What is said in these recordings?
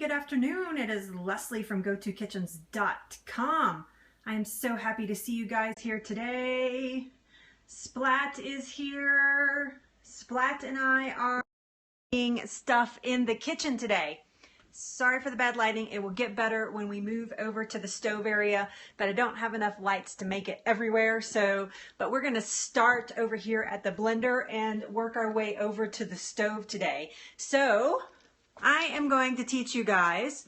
good afternoon. It is Leslie from GoToKitchens.com. I am so happy to see you guys here today. Splat is here. Splat and I are making stuff in the kitchen today. Sorry for the bad lighting. It will get better when we move over to the stove area, but I don't have enough lights to make it everywhere. But we're going to start over here at the blender and work our way over to the stove today. So I am going to teach you guys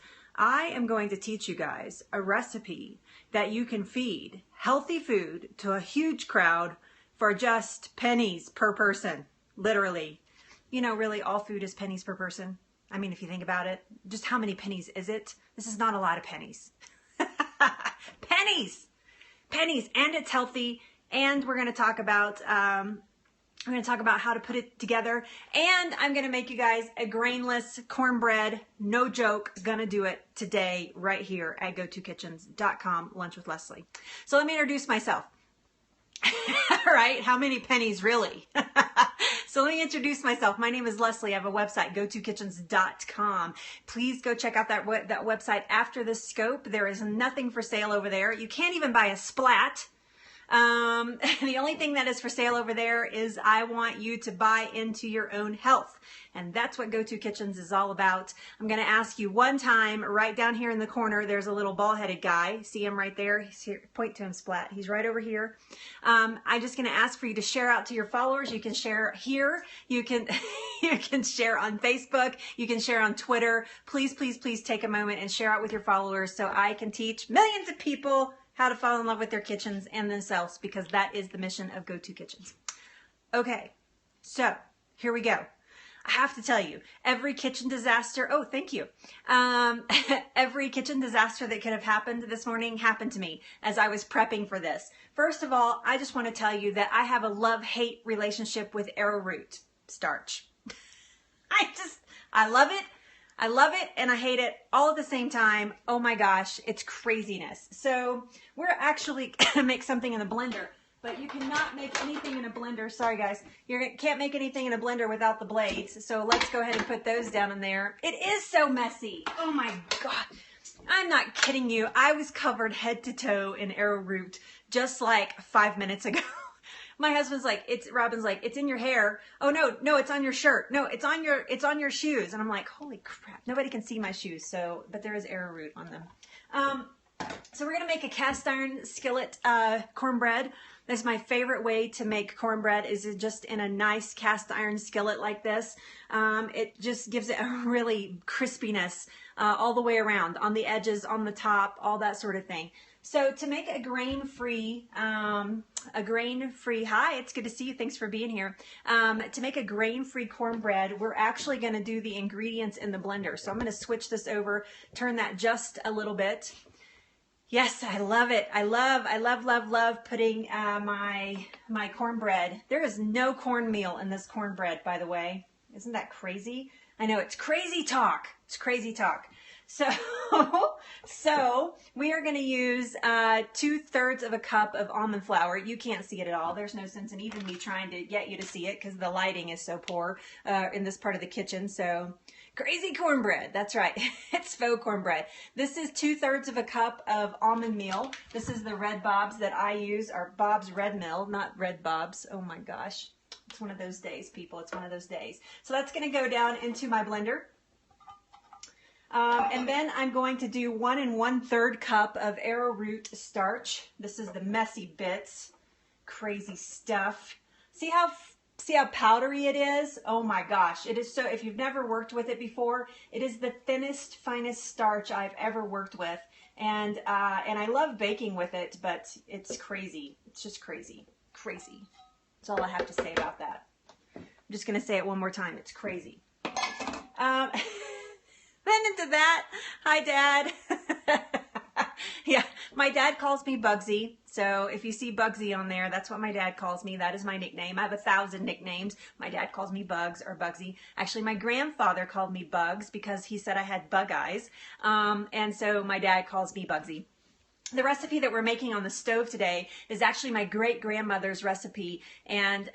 a recipe that you can feed healthy food to a huge crowd for just pennies per person. Literally. You know, really all food is pennies per person. I mean, if you think about it, just how many pennies is it? This is not a lot of pennies. Pennies! Pennies, and it's healthy, and we're going to talk about how to put it together, and I'm going to make you guys a grainless cornbread. No joke, gonna do it today right here at GoToKitchens.com, Lunch with Leslie. So let me introduce myself. All right, how many pennies really? So let me introduce myself. My name is Leslie. I have a website, GoToKitchens.com. Please go check out that website after this scope. There is nothing for sale over there. You can't even buy a splat. The only thing that is for sale over there is I want you to buy into your own health. And that's what Go To Kitchens is all about. I'm going to ask you one time, right down here in the corner, there's a little ball-headed guy. See him right there? He's here. Point to him, Splat. He's right over here. I'm just going to ask for you to share out to your followers. You can share here. You can, you can share on Facebook. You can share on Twitter. Please, please, please take a moment and share out with your followers so I can teach millions of people how to fall in love with their kitchens and themselves, because that is the mission of Go To Kitchens. Okay, so here we go. I have to tell you, every kitchen disaster, oh, thank you. Every kitchen disaster that could have happened this morning happened to me as I was prepping for this. First of all, I just want to tell you that I have a love-hate relationship with arrowroot starch. I love it. I love it and I hate it all at the same time. Oh my gosh, it's craziness. So we're actually gonna make something in a blender, but you cannot make anything in a blender. Sorry guys, you can't make anything in a blender without the blades. So let's go ahead and put those down in there. It is so messy. Oh my God. I'm not kidding you. I was covered head to toe in arrowroot just like 5 minutes ago. My husband's like, Robin's like, it's in your hair. Oh no, it's on your shirt. No, it's on your shoes. And I'm like, holy crap, nobody can see my shoes. So, but there is arrowroot on them. So we're gonna make a cast iron skillet cornbread. That's my favorite way to make cornbread, is just in a nice cast iron skillet like this. It just gives it a really crispiness all the way around, on the edges, on the top, all that sort of thing. So to make a grain-free, hi, it's good to see you. Thanks for being here. To make a grain-free cornbread, we're actually going to do the ingredients in the blender. So I'm going to switch this over, turn that just a little bit. Yes, I love it. I love putting my cornbread. There is no cornmeal in this cornbread, by the way. Isn't that crazy? I know, it's crazy talk. It's crazy talk. So we are going to use 2/3 of a cup of almond flour. You can't see it at all. There's no sense in even me trying to get you to see it because the lighting is so poor in this part of the kitchen. So crazy cornbread. That's right. It's faux cornbread. This is 2/3 of a cup of almond meal. This is the Red Bob's that I use, or Bob's Red Mill, not Red Bob's. Oh my gosh. It's one of those days, people. It's one of those days. So that's going to go down into my blender. And then I'm going to do 1 1/3 cup of arrowroot starch. This is the messy bits. Crazy stuff. See how powdery it is? Oh my gosh. It is so, if you've never worked with it before, it is the thinnest, finest starch I've ever worked with. And I love baking with it, but it's crazy. It's just crazy. Crazy. That's all I have to say about that. I'm just going to say it one more time. It's crazy. Then into that, hi Dad. Yeah, my dad calls me Bugsy. So if you see Bugsy on there, that's what my dad calls me. That is my nickname. I have 1,000 nicknames. My dad calls me Bugs or Bugsy. Actually, my grandfather called me Bugs because he said I had bug eyes. And so my dad calls me Bugsy. The recipe that we're making on the stove today is actually my great-grandmother's recipe, and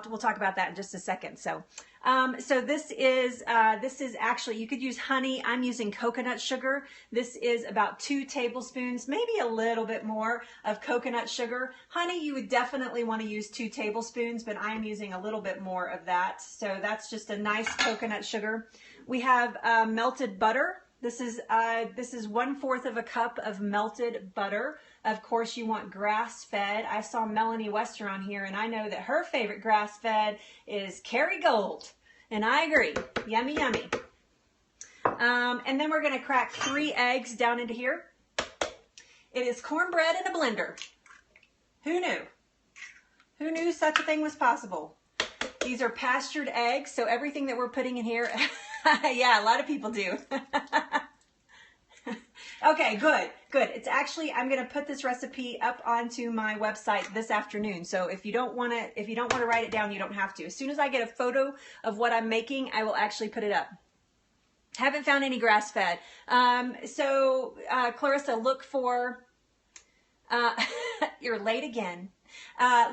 we'll talk about that in just a second. So So this is actually, you could use honey. I'm using coconut sugar. This is about 2 tablespoons, maybe a little bit more of coconut sugar. Honey, you would definitely want to use 2 tablespoons, but I am using a little bit more of that. So that's just a nice coconut sugar. We have melted butter. This is 1/4 of a cup of melted butter. Of course, you want grass-fed. I saw Melanie Wester on here, and I know that her favorite grass-fed is Kerrygold, and I agree. Yummy, yummy. And then we're going to crack 3 eggs down into here. It is cornbread in a blender. Who knew? Who knew such a thing was possible? These are pastured eggs, so everything that we're putting in here, yeah, a lot of people do. Okay, good. It's actually, I'm going to put this recipe up onto my website this afternoon. So if you don't want to write it down, you don't have to. As soon as I get a photo of what I'm making, I will actually put it up. Haven't found any grass-fed. Clarissa, look for, you're late again.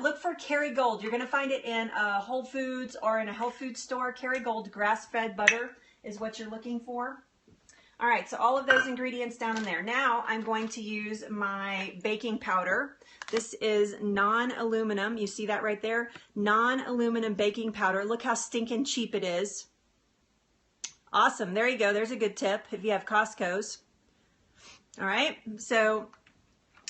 Look for Kerrygold. You're going to find it in Whole Foods or in a health food store. Kerrygold grass-fed butter is what you're looking for. All right, so all of those ingredients down in there. Now I'm going to use my baking powder. This is non-aluminum. You see that right there? Non-aluminum baking powder. Look how stinking cheap it is. Awesome. There you go. There's a good tip if you have Costco's. All right, so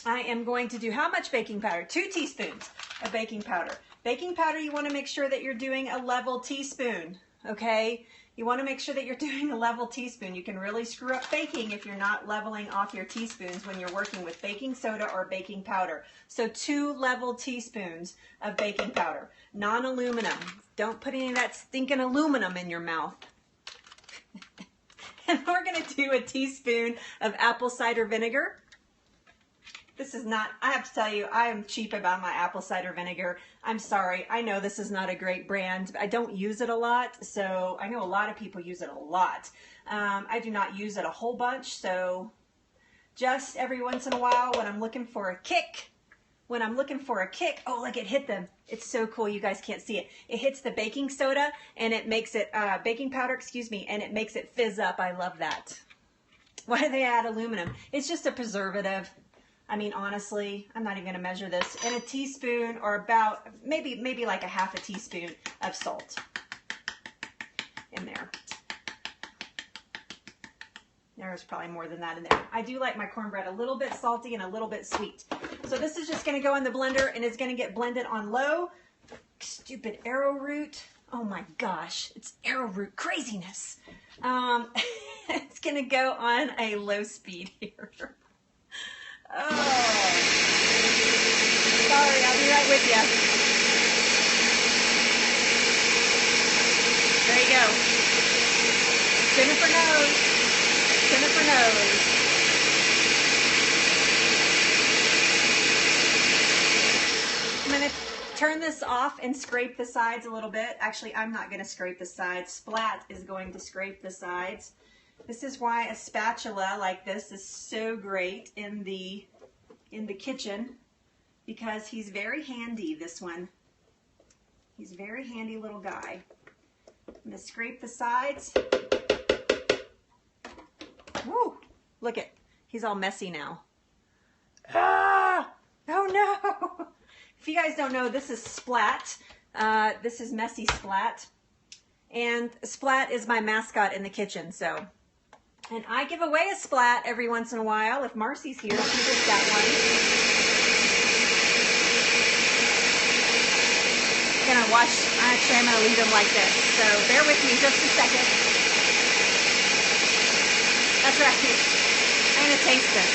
I am going to do how much baking powder? 2 teaspoons of baking powder. Baking powder, you want to make sure that you're doing a level teaspoon, okay? You want to make sure that you're doing a level teaspoon. You can really screw up baking if you're not leveling off your teaspoons when you're working with baking soda or baking powder. So 2 level teaspoons of baking powder. Non-aluminum. Don't put any of that stinking aluminum in your mouth. And we're going to do a teaspoon of apple cider vinegar. This is not, I have to tell you, I am cheap about my apple cider vinegar. I'm sorry. I know this is not a great brand. I don't use it a lot, so I know a lot of people use it a lot. I do not use it a whole bunch, so just every once in a while when I'm looking for a kick, oh, look, it hit them. It's so cool. You guys can't see it. It hits the baking soda, and it makes it, baking powder, excuse me, and it makes it fizz up. I love that. Why do they add aluminum? It's just a preservative. I mean, honestly, I'm not even going to measure this. And a teaspoon or about, maybe like a half a teaspoon of salt in there. There's probably more than that in there. I do like my cornbread a little bit salty and a little bit sweet. So this is just going to go in the blender and it's going to get blended on low. Stupid arrowroot. Oh my gosh, it's arrowroot craziness. It's going to go on a low speed here. Oh, sorry, I'll be right with you. There you go. Jennifer knows. Jennifer knows. I'm going to turn this off and scrape the sides a little bit. Actually, I'm not going to scrape the sides. Splat is going to scrape the sides. This is why a spatula like this is so great in the kitchen, because he's very handy, this one. He's a very handy little guy. I'm going to scrape the sides. Woo! Look it. He's all messy now. Ah! Oh no! If you guys don't know, this is Splat. This is Messy Splat. And Splat is my mascot in the kitchen, so... And I give away a Splat every once in a while. If Marcy's here, she gets that one. I'm gonna watch, actually I'm gonna leave them like this. So bear with me just a second. That's right. I'm gonna taste this.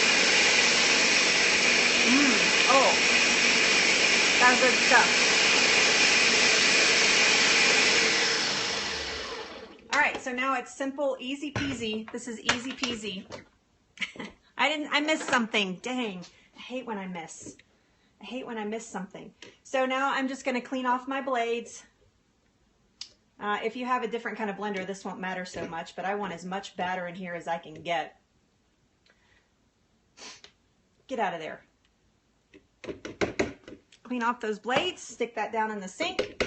Oh. That's good stuff. All right, so now it's simple, easy peasy. This is easy peasy. I missed something. Dang, I hate when I miss. I hate when I miss something. So now I'm just going to clean off my blades. If you have a different kind of blender, this won't matter so much, but I want as much batter in here as I can get. Get out of there. Clean off those blades, stick that down in the sink.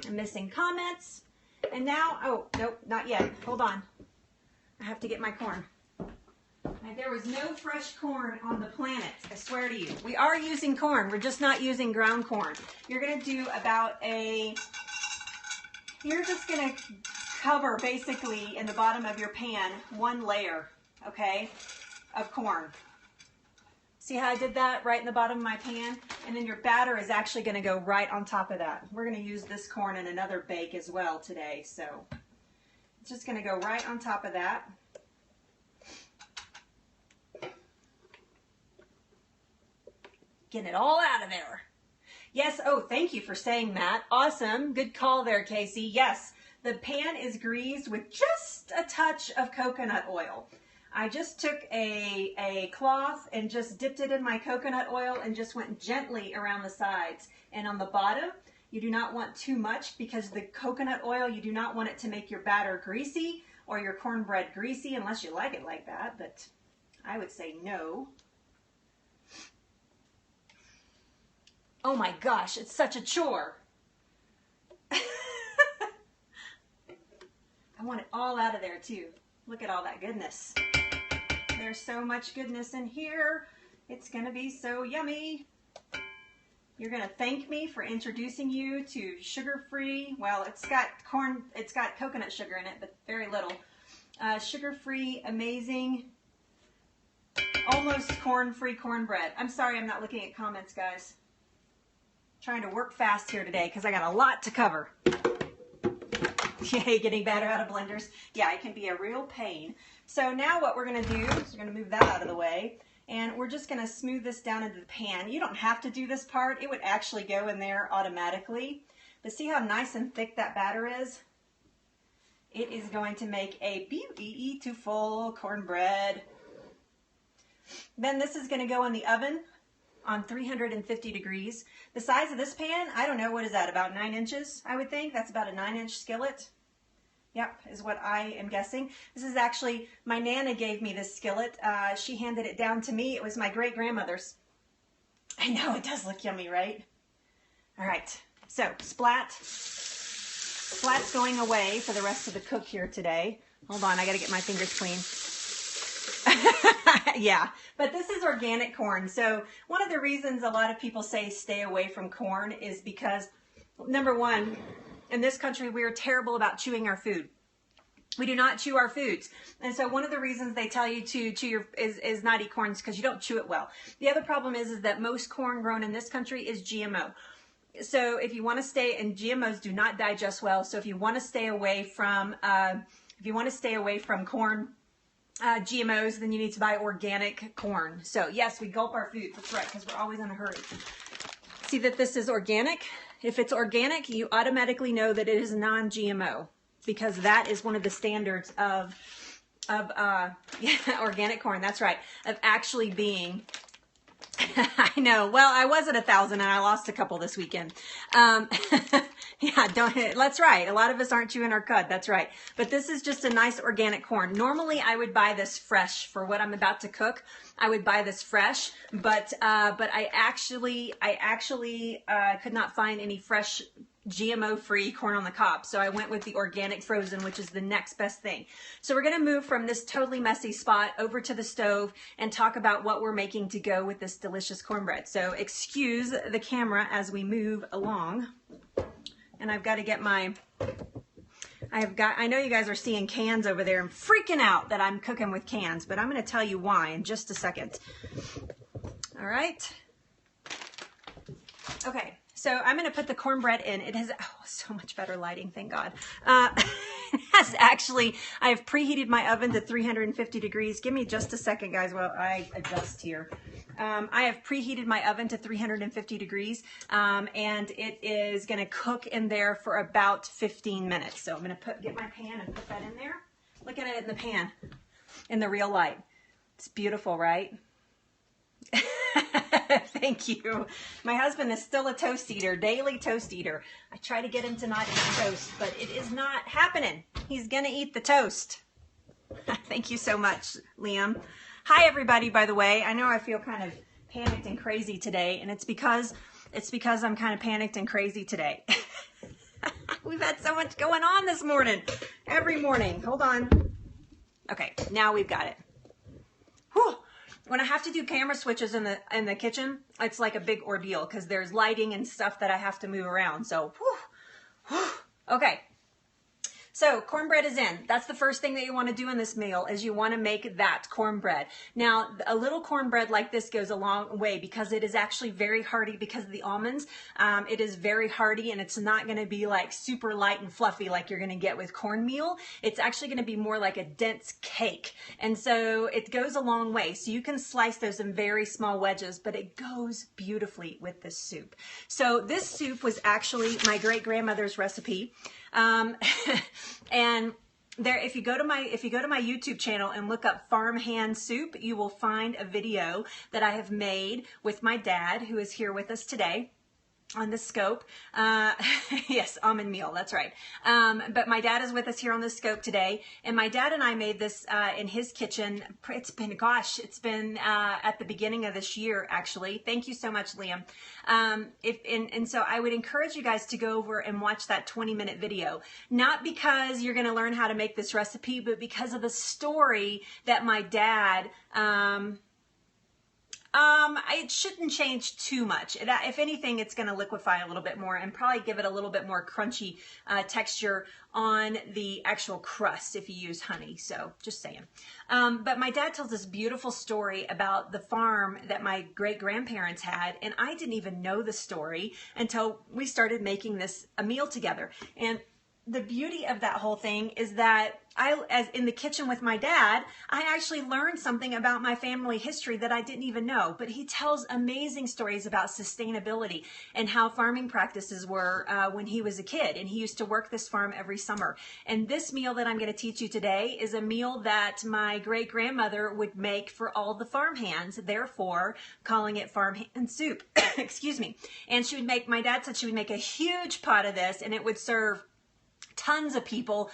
I'm missing comments. And now, oh, nope, not yet. Hold on. I have to get my corn. There was no fresh corn on the planet, I swear to you. We are using corn. We're just not using ground corn. You're going to do about you're just going to cover basically in the bottom of your pan 1 layer, okay, of corn. See how I did that right in the bottom of my pan? And then your batter is actually going to go right on top of that. We're going to use this corn in another bake as well today. So it's just going to go right on top of that. Getting it all out of there. Yes, oh, thank you for saying that. Awesome. Good call there, Casey. Yes, the pan is greased with just a touch of coconut oil. I just took a cloth and just dipped it in my coconut oil and just went gently around the sides. And on the bottom, you do not want too much because the coconut oil, you do not want it to make your batter greasy or your cornbread greasy unless you like it like that, but I would say no. Oh my gosh, it's such a chore. I want it all out of there too. Look at all that goodness. There's so much goodness in here. It's gonna be so yummy. You're gonna thank me for introducing you to sugar-free. Well, it's got coconut sugar in it, but very little. Sugar-free, amazing, almost corn-free cornbread. I'm sorry I'm not looking at comments, guys. Trying to work fast here today because I got a lot to cover. Yay, getting batter out of blenders. Yeah, it can be a real pain. So now what we're going to do is we're going to move that out of the way, and we're just going to smooth this down into the pan. You don't have to do this part. It would actually go in there automatically. But see how nice and thick that batter is? It is going to make a beautiful cornbread. Then this is going to go in the oven on 350 degrees. The size of this pan, I don't know, what is that, about 9 inches, I would think. That's about a 9-inch skillet. Yep, is what I am guessing. This is actually, my Nana gave me this skillet. She handed it down to me. It was my great-grandmother's. I know, it does look yummy, right? All right, so Splat's going away for the rest of the cook here today. Hold on, I gotta get my fingers clean. Yeah, but this is organic corn. So one of the reasons a lot of people say stay away from corn is because, number one, in this country, we are terrible about chewing our food. We do not chew our foods. And so one of the reasons they tell you to chew is not eat corn is because you don't chew it well. The other problem is that most corn grown in this country is GMO. So if you want to stay, and GMOs do not digest well. So if you want to stay away from, corn, GMOs, then you need to buy organic corn. So yes, we gulp our food. That's right, because we're always in a hurry. See that this is organic? If it's organic, you automatically know that it is non-GMO, because that is one of the standards of organic corn. That's right, of actually being. I know. Well, I was at 1,000 and I lost a couple this weekend. Yeah, that's right. A lot of us aren't chewing our cud. That's right. But this is just a nice organic corn. Normally I would buy this fresh for what I'm about to cook. I would buy this fresh, but I actually could not find any fresh GMO-free corn on the cob. So I went with the organic frozen, which is the next best thing. So we're going to move from this totally messy spot over to the stove and talk about what we're making to go with this delicious cornbread. So excuse the camera as we move along. And I've got to get I know you guys are seeing cans over there and freaking out that I'm cooking with cans, but I'm going to tell you why in just a second. All right. Okay. So I'm going to put the cornbread in. It has so much better lighting, thank God. It has actually, I have preheated my oven to 350 degrees. Give me just a second, guys, while I adjust here. I have preheated my oven to 350 degrees, and it is going to cook in there for about 15 minutes. So I'm going to get my pan and put that in there. Look at it in the pan, in the real light. It's beautiful, right? Thank you. My husband is still a toast eater, daily toast eater. I try to get him to not eat toast, but it is not happening. He's going to eat the toast. Thank you so much, Liam. Hi, everybody, by the way. I know I feel kind of panicked and crazy today, and it's because I'm kind of panicked and crazy today. We've had so much going on this morning. Every morning. Hold on. Okay, now we've got it. Whew. When I have to do camera switches in the kitchen, it's like a big ordeal because there's lighting and stuff that I have to move around. So, okay. So cornbread is in. That's the first thing that you want to do in this meal is you want to make that cornbread. Now, a little cornbread like this goes a long way because it is actually very hearty because of the almonds. It is very hearty and it's not going to be like super light and fluffy like you're going to get with cornmeal. It's actually going to be more like a dense cake. And so it goes a long way. So you can slice those in very small wedges, but it goes beautifully with this soup. So this soup was actually my great-grandmother's recipe. And there, if you go to my YouTube channel and look up farmhand soup, you will find a video that I have made with my dad, who is here with us today on the scope. Yes, almond meal, that's right. But my dad is with us here on the scope today, and my dad and I made this in his kitchen. It's been at the beginning of this year, actually. Thank you so much, Liam. And so I would encourage you guys to go over and watch that 20-minute video, not because you're going to learn how to make this recipe, but because of the story that my dad, it shouldn't change too much. If anything, it's going to liquefy a little bit more and probably give it a little bit more crunchy texture on the actual crust if you use honey. So just saying. But my dad tells this beautiful story about the farm that my great-grandparents had, and I didn't even know the story until we started making a meal together. And the beauty of that whole thing is that as in the kitchen with my dad, I actually learned something about my family history that I didn't even know. But he tells amazing stories about sustainability and how farming practices were when he was a kid. And he used to work this farm every summer. And this meal that I'm going to teach you today is a meal that my great-grandmother would make for all the farm hands, therefore calling it farmhand soup. Excuse me. And my dad said she would make a huge pot of this, and it would serve tons of people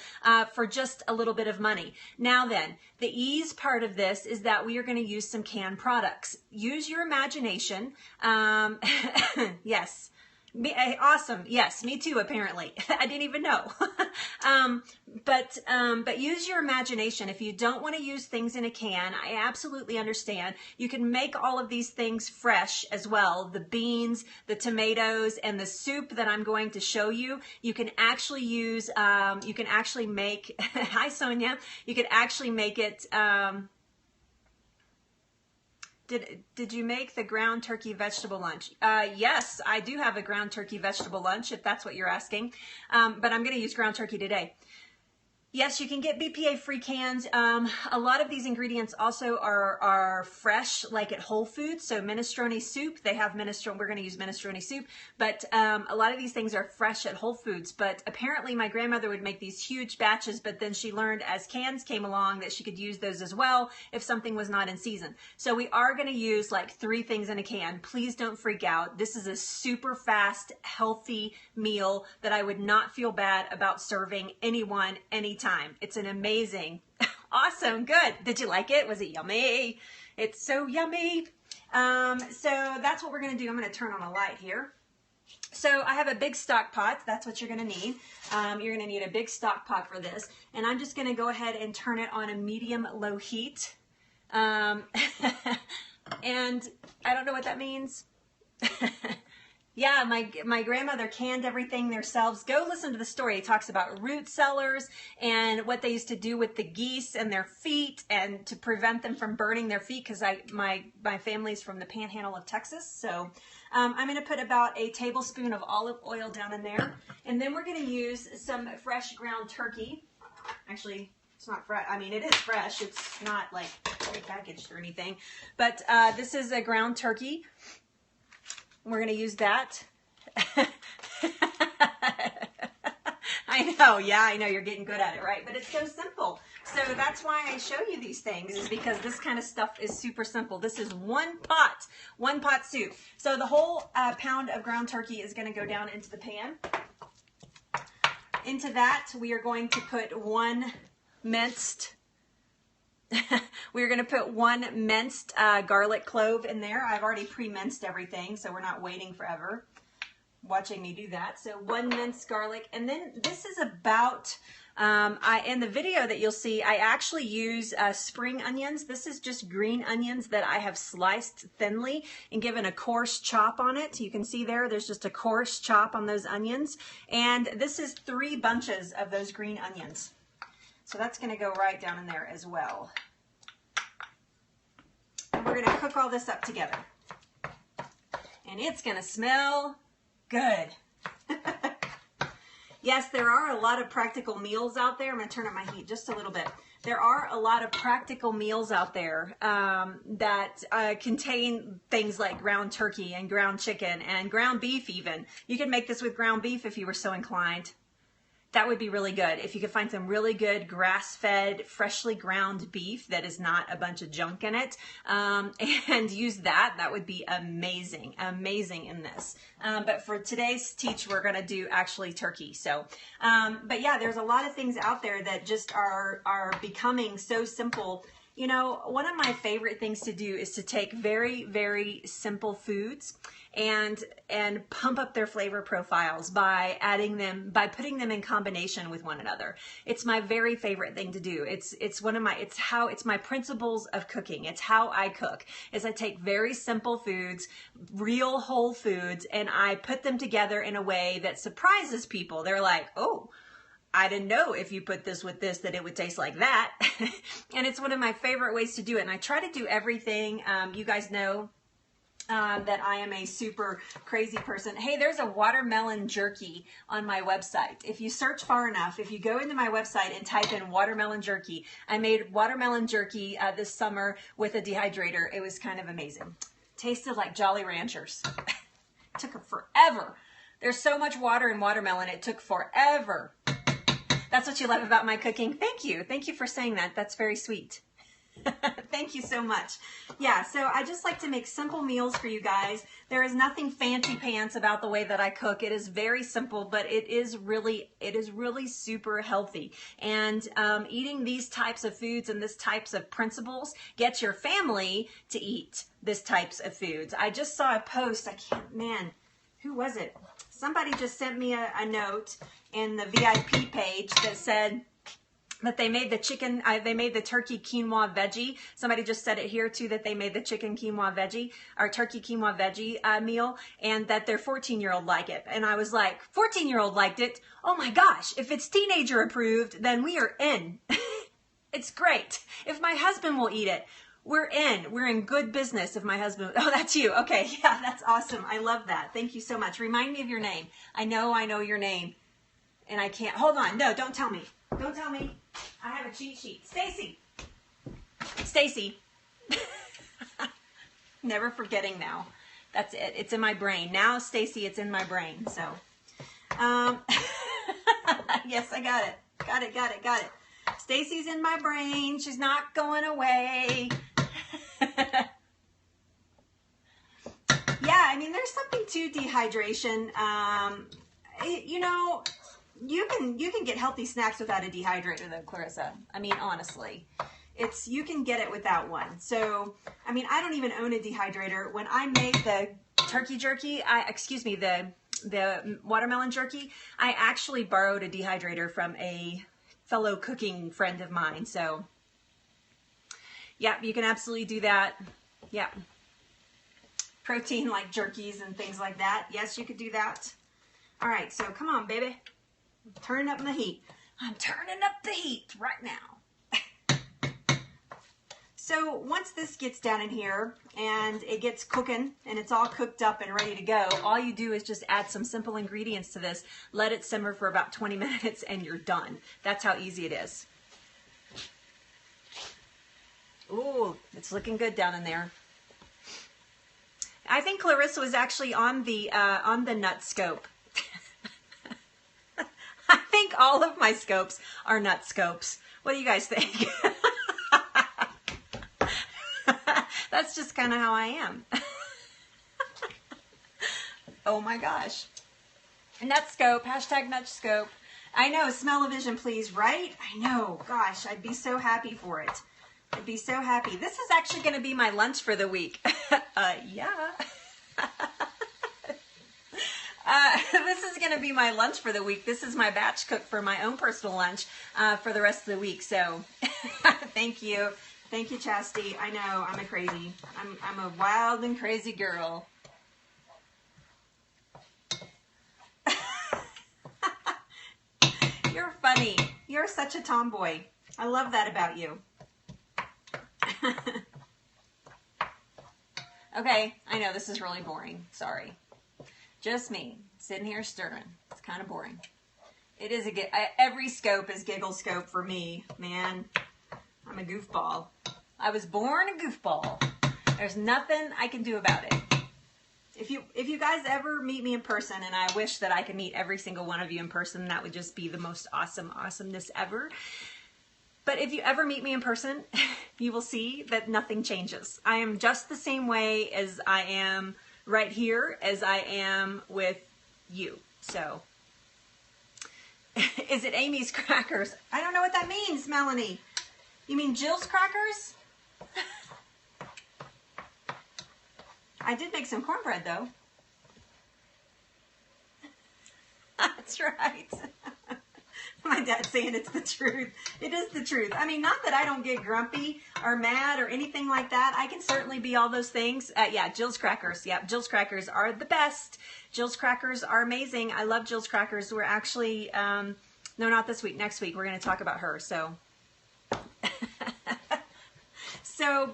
for just a little bit of money. Now then, the ease part of this is that we are going to use some canned products. Use your imagination. Yes. Awesome. Yes, me too, apparently. I didn't even know. But use your imagination. If you don't want to use things in a can, I absolutely understand. You can make all of these things fresh as well. The beans, the tomatoes, and the soup that I'm going to show you. You can actually use, you can actually make, hi Sonia, you could actually make it, Did you make the ground turkey vegetable lunch? Yes, I do have a ground turkey vegetable lunch, if that's what you're asking. But I'm going to use ground turkey today. Yes, you can get BPA-free cans. A lot of these ingredients also are fresh, like at Whole Foods. So minestrone soup, they have minestrone. We're going to use minestrone soup, but a lot of these things are fresh at Whole Foods. But apparently, my grandmother would make these huge batches. But then she learned as cans came along that she could use those as well if something was not in season. So we are going to use like 3 things in a can. Please don't freak out. This is a super fast, healthy meal that I would not feel bad about serving anyone anytime. It's an amazing, awesome, good. Did you like it? Was it yummy? It's so yummy. So that's what we're going to do. I'm going to turn on a light here. So I have a big stock pot. That's what you're going to need. You're going to need a big stock pot for this. And I'm just going to go ahead and turn it on a medium-low heat. And I don't know what that means. Yeah, my grandmother canned everything themselves. Go listen to the story. It talks about root cellars and what they used to do with the geese and their feet and to prevent them from burning their feet because my family's from the panhandle of Texas. So I'm going to put about a tablespoon of olive oil down in there. And then we're going to use some fresh ground turkey. Actually, it's not fresh. I mean, it is fresh. It's not like prepackaged or anything. But this is a ground turkey. We're going to use that. I know. Yeah, I know. You're getting good at it, right? But it's so simple. So that's why I show you these things, is because this kind of stuff is super simple. This is one pot soup. So the whole pound of ground turkey is going to go down into the pan. Into that, we are going to put one minced we're going to put one minced garlic clove in there. I've already pre-minced everything, so we're not waiting forever. watching me do that. So 1 minced garlic, and then this is about, in the video that you'll see, I actually use spring onions. This is just green onions that I have sliced thinly and given a coarse chop on it. You can see there's just a coarse chop on those onions. And this is 3 bunches of those green onions. So that's gonna go right down in there as well. And we're gonna cook all this up together. And it's gonna smell good. Yes, there are a lot of practical meals out there. I'm going to turn up my heat just a little bit. There are a lot of practical meals out there that contain things like ground turkey and ground chicken and ground beef even. You can make this with ground beef if you were so inclined. That would be really good. If you could find some really good grass-fed, freshly ground beef that is not a bunch of junk in it, and use that, that would be amazing, amazing in this. But for today's teach, we're gonna do actually turkey. So, but yeah, there's a lot of things out there that just are becoming so simple. You know, one of my favorite things to do is to take very, very simple foods and pump up their flavor profiles by adding them, by putting them in combination with one another. It's my very favorite thing to do. It's my principles of cooking. It's how I cook, is I take very simple foods, real whole foods, and I put them together in a way that surprises people. They're like, oh, I didn't know if you put this with this that it would taste like that. And it's one of my favorite ways to do it. And I try to do everything. You guys know that I am a super crazy person. Hey, there's a watermelon jerky on my website. If you search far enough, if you go into my website and type in watermelon jerky, I made watermelon jerky this summer with a dehydrator. It was kind of amazing. Tasted like Jolly Ranchers. It took forever. There's so much water in watermelon, it took forever. That's what you love about my cooking. Thank you. Thank you for saying that. That's very sweet. Thank you so much. Yeah, so I just like to make simple meals for you guys. There is nothing fancy pants about the way that I cook. It is very simple, but it is really super healthy. And eating these types of foods and this types of principles gets your family to eat this types of foods. I just saw a post. Man, who was it? Somebody just sent me a note in the VIP page that said that they made the turkey quinoa veggie. Somebody just said it here too, that they made the chicken quinoa veggie, or turkey quinoa veggie meal, and that their 14-year-old liked it. And I was like, 14-year-old liked it? Oh my gosh, if it's teenager approved, then we are in. It's great. If my husband will eat it, we're in good business. If my husband, oh, that's you. Okay. Yeah, that's awesome. I love that. Thank you so much. Remind me of your name. I know your name. And I can't, hold on. No, don't tell me. Don't tell me. I have a cheat sheet. Stacy. Stacy. Never forgetting now. That's it. It's in my brain. Now, Stacy, it's in my brain. So, yes, I got it. Got it. Stacy's in my brain. She's not going away. Yeah, I mean, there's something to dehydration. You know, you can get healthy snacks without a dehydrator though, Clarissa. I mean, honestly, you can get it without one. So, I mean, I don't even own a dehydrator. When I made the turkey jerky, the watermelon jerky, I actually borrowed a dehydrator from a fellow cooking friend of mine. So, yeah, you can absolutely do that. Yeah. Protein like jerkies and things like that. Yes, you could do that. All right, so come on, baby. I'm turning up the heat. I'm turning up the heat right now. So once this gets down in here and it gets cooking and it's all cooked up and ready to go, all you do is just add some simple ingredients to this, let it simmer for about 20 minutes and you're done. That's how easy it is. Ooh, it's looking good down in there. I think Clarissa was actually on the nut scope. I think all of my scopes are nut scopes. What do you guys think? That's just kind of how I am. Oh my gosh. Nut scope, hashtag nut scope. I know, smell-o-vision please, right? I know, gosh, I'd be so happy for it. I'd be so happy. This is actually going to be my lunch for the week. Yeah. This is going to be my lunch for the week. This is my batch cook for my own personal lunch for the rest of the week. So thank you. Thank you, Chastity. I know, I'm a crazy. I'm a wild and crazy girl. You're funny. You're such a tomboy. I love that about you. Okay, I know this is really boring. Sorry. Just me sitting here stirring. It's kind of boring. It is every scope is giggle scope for me, man. I'm a goofball. I was born a goofball. There's nothing I can do about it. If you guys ever meet me in person, and I wish that I could meet every single one of you in person, that would just be the most awesomeness ever. But if you ever meet me in person, you will see that nothing changes. I am just the same way as I am right here as I am with you. So, is it Amy's crackers? I don't know what that means, Melanie. You mean Jill's crackers? I did make some cornbread though. That's right. My dad's saying it's the truth. It is the truth. I mean, not that I don't get grumpy or mad or anything like that. I can certainly be all those things. Yeah, Jill's crackers. Yeah, Jill's crackers are the best. Jill's crackers are amazing. I love Jill's crackers. We're actually, no, not this week. Next week, we're going to talk about her. So,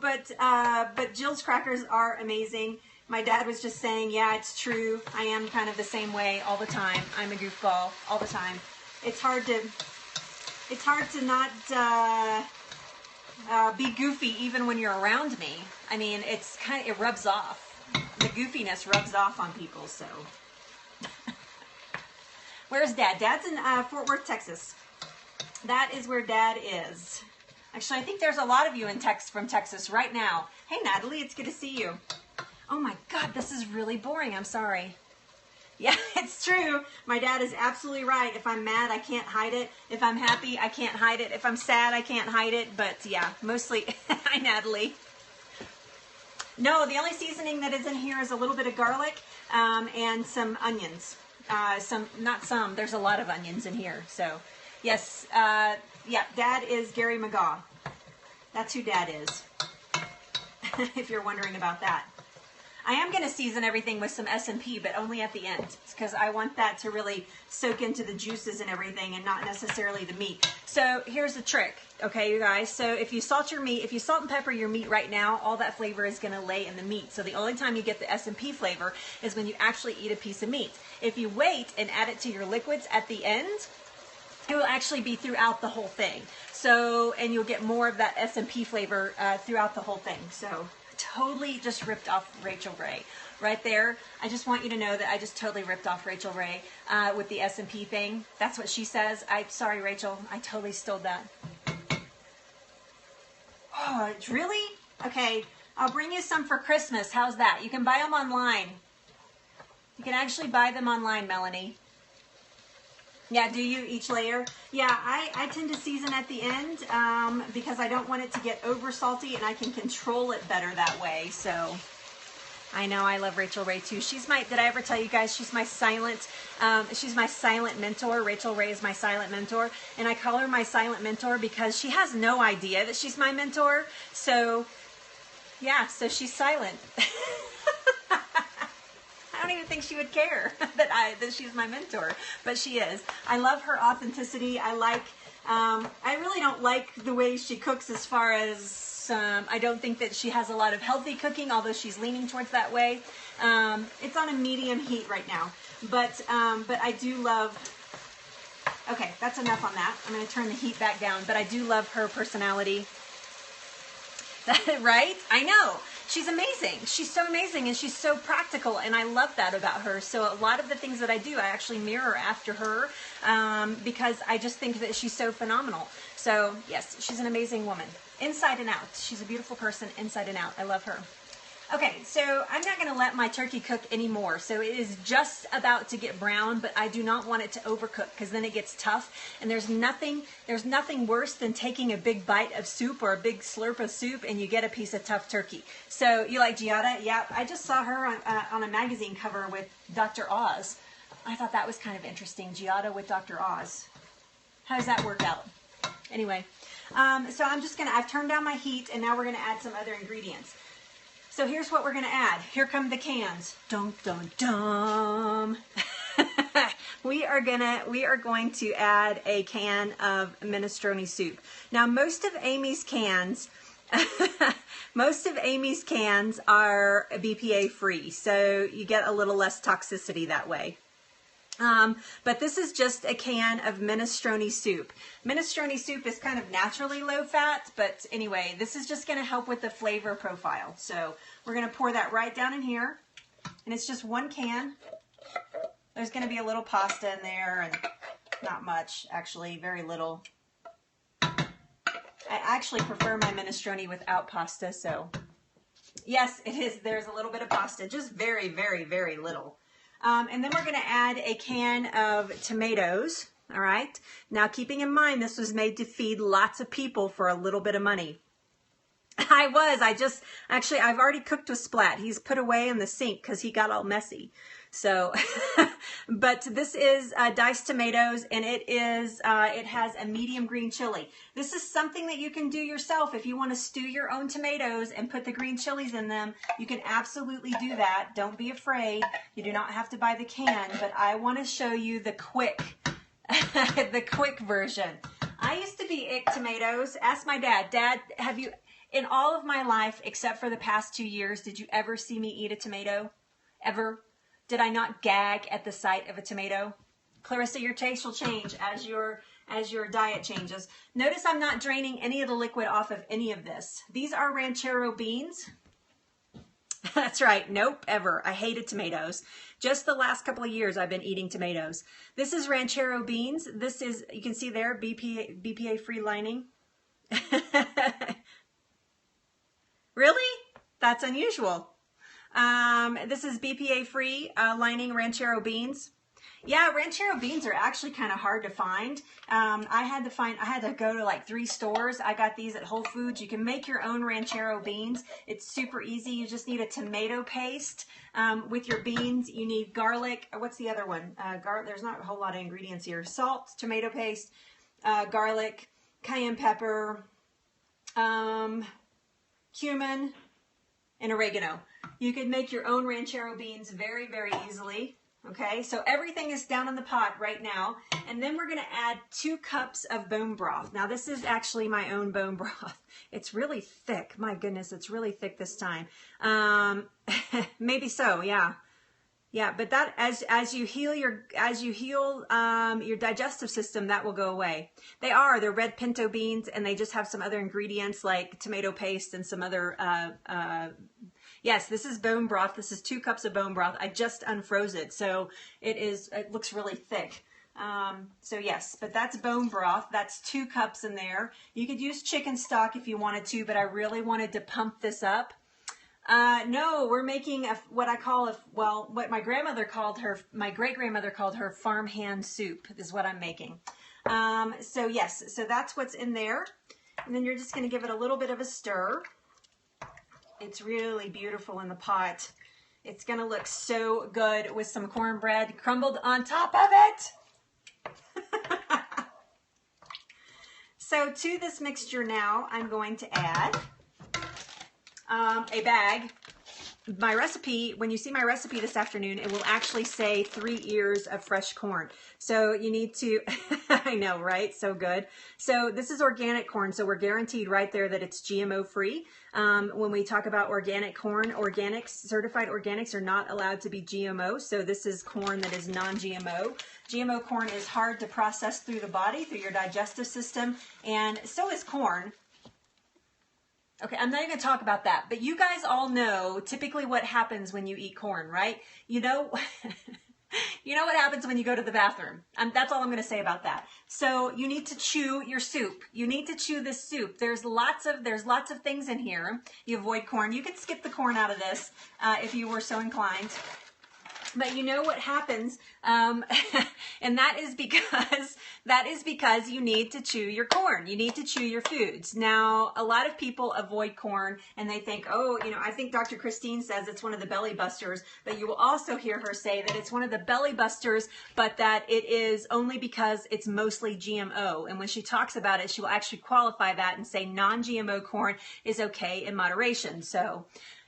but Jill's crackers are amazing. My dad was just saying, yeah, it's true. I am kind of the same way all the time. I'm a goofball all the time. It's hard to not be goofy even when you're around me. I mean, it rubs off. The goofiness rubs off on people. So, where's Dad? Dad's in Fort Worth, Texas. That is where Dad is. Actually, I think there's a lot of you from Texas right now. Hey, Natalie, it's good to see you. Oh my God, this is really boring. I'm sorry. Yeah, it's true. My dad is absolutely right. If I'm mad, I can't hide it. If I'm happy, I can't hide it. If I'm sad, I can't hide it. But yeah, mostly. Hi, Natalie. No, the only seasoning that is in here is a little bit of garlic and some onions. There's a lot of onions in here. So, yes, yeah, Dad is Gary McGaw. That's who Dad is, if you're wondering about that. I am going to season everything with some S&P, but only at the end, because I want that to really soak into the juices and everything and not necessarily the meat. So here's the trick, okay, you guys? So if you salt and pepper your meat right now, all that flavor is going to lay in the meat. So the only time you get the S&P flavor is when you actually eat a piece of meat. If you wait and add it to your liquids at the end, it will actually be throughout the whole thing. So, and you'll get more of that S&P flavor throughout the whole thing. So, totally just ripped off Rachel Ray right there. I just want you to know that I just totally ripped off Rachel Ray with the S&P thing. That's what she says. Sorry, Rachel. I totally stole that. Oh, really? Okay. I'll bring you some for Christmas. How's that? You can buy them online. You can actually buy them online, Melanie. Yeah, do you each layer? Yeah, I tend to season at the end because I don't want it to get over salty, and I can control it better that way. So I know I love Rachel Ray too. Did I ever tell you guys she's my silent mentor? Rachel Ray is my silent mentor, and I call her my silent mentor because she has no idea that she's my mentor. So yeah, so she's silent. I don't even think she would care that she's my mentor, but she is. I love her authenticity. I really don't like the way she cooks as far as, I don't think that she has a lot of healthy cooking, although she's leaning towards that way. It's on a medium heat right now, but I do love, okay, that's enough on that. I'm going to turn the heat back down, but I do love her personality. Right? I know. She's amazing. She's so amazing, and she's so practical, and I love that about her. So a lot of the things that I do, I actually mirror after her because I just think that she's so phenomenal. So yes, she's an amazing woman, inside and out. She's a beautiful person, inside and out. I love her. Okay, so I'm not going to let my turkey cook anymore. So it is just about to get brown, but I do not want it to overcook because then it gets tough. And there's nothing worse than taking a big bite of soup or a big slurp of soup and you get a piece of tough turkey. So you like Giada? Yeah, I just saw her on a magazine cover with Dr. Oz. I thought that was kind of interesting. Giada with Dr. Oz. How does that work out? Anyway, so I've turned down my heat, and now we're gonna add some other ingredients. So here's what we're gonna add. Here come the cans. Dum, dum, dum. We are going to add a can of minestrone soup. Now, most of Amy's cans are BPA free, so you get a little less toxicity that way. But this is just a can of minestrone soup. Minestrone soup is kind of naturally low fat, but anyway, this is just going to help with the flavor profile. So we're going to pour that right down in here, and it's just one can. There's going to be a little pasta in there, and not much, actually, very little. I actually prefer my minestrone without pasta, so yes, it is. There's a little bit of pasta, just very, very, very little. And then we're going to add a can of tomatoes, all right? Now, keeping in mind, this was made to feed lots of people for a little bit of money. I've already cooked with Splat. He's put away in the sink because he got all messy. So, but this is diced tomatoes, and it has a medium green chili. This is something that you can do yourself. If you want to stew your own tomatoes and put the green chilies in them, you can absolutely do that. Don't be afraid. You do not have to buy the can, but I want to show you the quick, the quick version. I used to be ick tomatoes. Ask my dad. Dad, have you, in all of my life, except for the past 2 years, did you ever see me eat a tomato? Ever? Did I not gag at the sight of a tomato? Clarissa, your taste will change as your diet changes. Notice I'm not draining any of the liquid off of any of this. These are ranchero beans. That's right. Nope, ever. I hated tomatoes. Just the last couple of years I've been eating tomatoes. This is ranchero beans. This is, you can see there, BPA free lining. Really? That's unusual. This is BPA free lining ranchero beans. Yeah, ranchero beans are actually kind of hard to find. I had to go to like 3 stores. I got these at Whole Foods. You can make your own ranchero beans. It's super easy. You just need a tomato paste with your beans. You need garlic. What's the other one? There's not a whole lot of ingredients here. Salt, tomato paste, garlic, cayenne pepper, cumin, and oregano. You could make your own ranchero beans very, very easily. Okay, so everything is down in the pot right now. And then we're going to add 2 cups of bone broth. Now, this is actually my own bone broth. It's really thick. My goodness, it's really thick this time. Maybe so, yeah. Yeah, but that as you heal your digestive system, that will go away. They're red pinto beans, and they just have some other ingredients like tomato paste and some other yes, this is bone broth. This is 2 cups of bone broth. I just unfroze it, so it looks really thick. So yes, but that's bone broth. That's 2 cups in there. You could use chicken stock if you wanted to, but I really wanted to pump this up. No, we're making what my grandmother called her, my great-grandmother called her farmhand soup is what I'm making. So yes, so that's what's in there. And then you're just going to give it a little bit of a stir. It's really beautiful in the pot. It's going to look so good with some cornbread crumbled on top of it. So to this mixture now, I'm going to add a bag. My recipe, when you see my recipe this afternoon, it will actually say 3 ears of fresh corn. So you need to, I know, right? So good. So this is organic corn. So we're guaranteed right there that it's GMO free. When we talk about organic corn, certified organics are not allowed to be GMO. So this is corn that is non-GMO. GMO corn is hard to process through the body, through your digestive system, and so is corn. Okay, I'm not even going to talk about that, but you guys all know typically what happens when you eat corn, right? You know, you know what happens when you go to the bathroom. That's all I'm going to say about that. So you need to chew your soup. You need to chew this soup. There's lots of things in here. You avoid corn. You could skip the corn out of this if you were so inclined. But you know what happens, and that is because you need to chew your corn. You need to chew your foods. Now, a lot of people avoid corn and they think, oh, you know, I think Dr. Christine says it's one of the belly busters, but you will also hear her say that it's one of the belly busters, but that it is only because it's mostly GMO. And when she talks about it, she will actually qualify that and say non-GMO corn is okay in moderation. So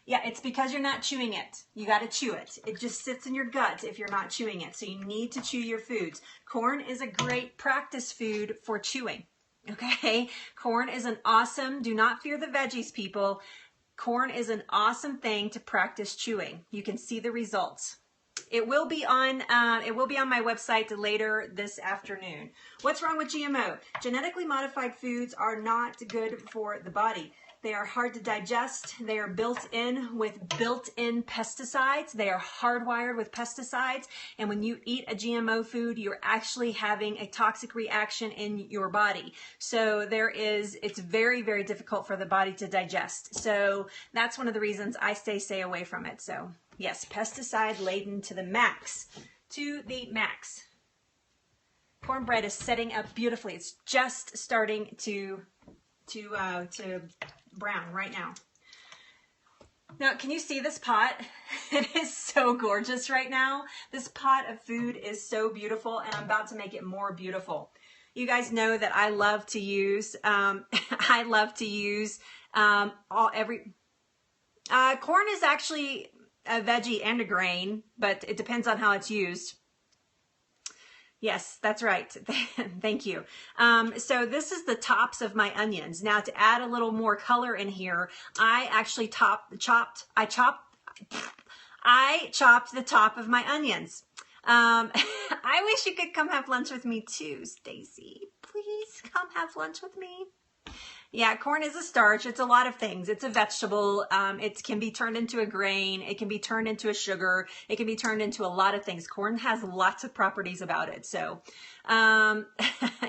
yeah, it's because you're not chewing it. You got to chew it. It just sits in your gut if you're not chewing it. So you need to chew your foods. Corn is a great practice food for chewing. Okay? Corn is an awesome, do not fear the veggies, people. Corn is an awesome thing to practice chewing. You can see the results. It will be on my website later this afternoon. What's wrong with GMO? Genetically modified foods are not good for the body. They are hard to digest. They are built in with built-in pesticides. They are hardwired with pesticides. And when you eat a GMO food, you're actually having a toxic reaction in your body. So it's very, very difficult for the body to digest. So that's one of the reasons I stay away from it. So yes, pesticide laden to the max. To the max. Cornbread is setting up beautifully. It's just starting to brown right now. Now, can you see this pot? It is so gorgeous right now. This pot of food is so beautiful, and I'm about to make it more beautiful. You guys know that I love to use, corn is actually a veggie and a grain, but it depends on how it's used. Yes, that's right. Thank you. So this is the tops of my onions. Now to add a little more color in here, I actually chopped the top of my onions. I wish you could come have lunch with me too, Stacy. Please come have lunch with me. Yeah, corn is a starch. It's a lot of things. It's a vegetable. It can be turned into a grain. It can be turned into a sugar. It can be turned into a lot of things. Corn has lots of properties about it. So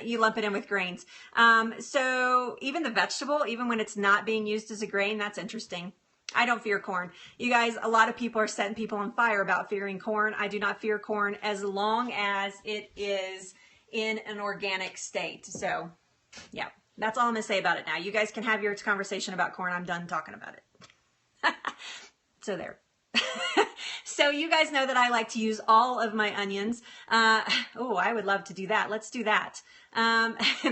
you lump it in with grains. So even the vegetable, even when it's not being used as a grain, that's interesting. I don't fear corn. You guys, a lot of people are setting people on fire about fearing corn. I do not fear corn as long as it is in an organic state. So yeah. That's all I'm going to say about it now. You guys can have your conversation about corn. I'm done talking about it. So there. So you guys know that I like to use all of my onions. Oh, I would love to do that. Let's do that.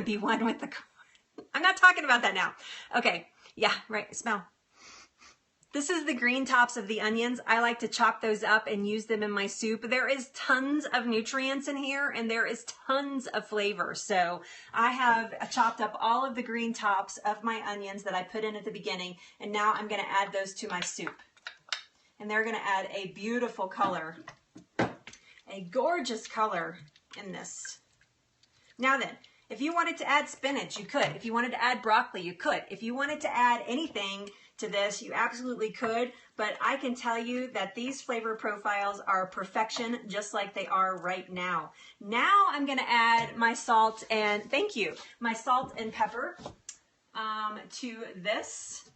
Be one with the corn. I'm not talking about that now. Okay. Yeah, right. Smell. This is the green tops of the onions. I like to chop those up and use them in my soup. There is tons of nutrients in here and there is tons of flavor. So I have chopped up all of the green tops of my onions that I put in at the beginning, and now I'm going to add those to my soup. And they're going to add a beautiful color, a gorgeous color in this. Now then, if you wanted to add spinach, you could. If you wanted to add broccoli, you could. If you wanted to add anything to this, you absolutely could, but I can tell you that these flavor profiles are perfection, just like they are right now. Now I'm going to add my salt and, thank you, my salt and pepper to this.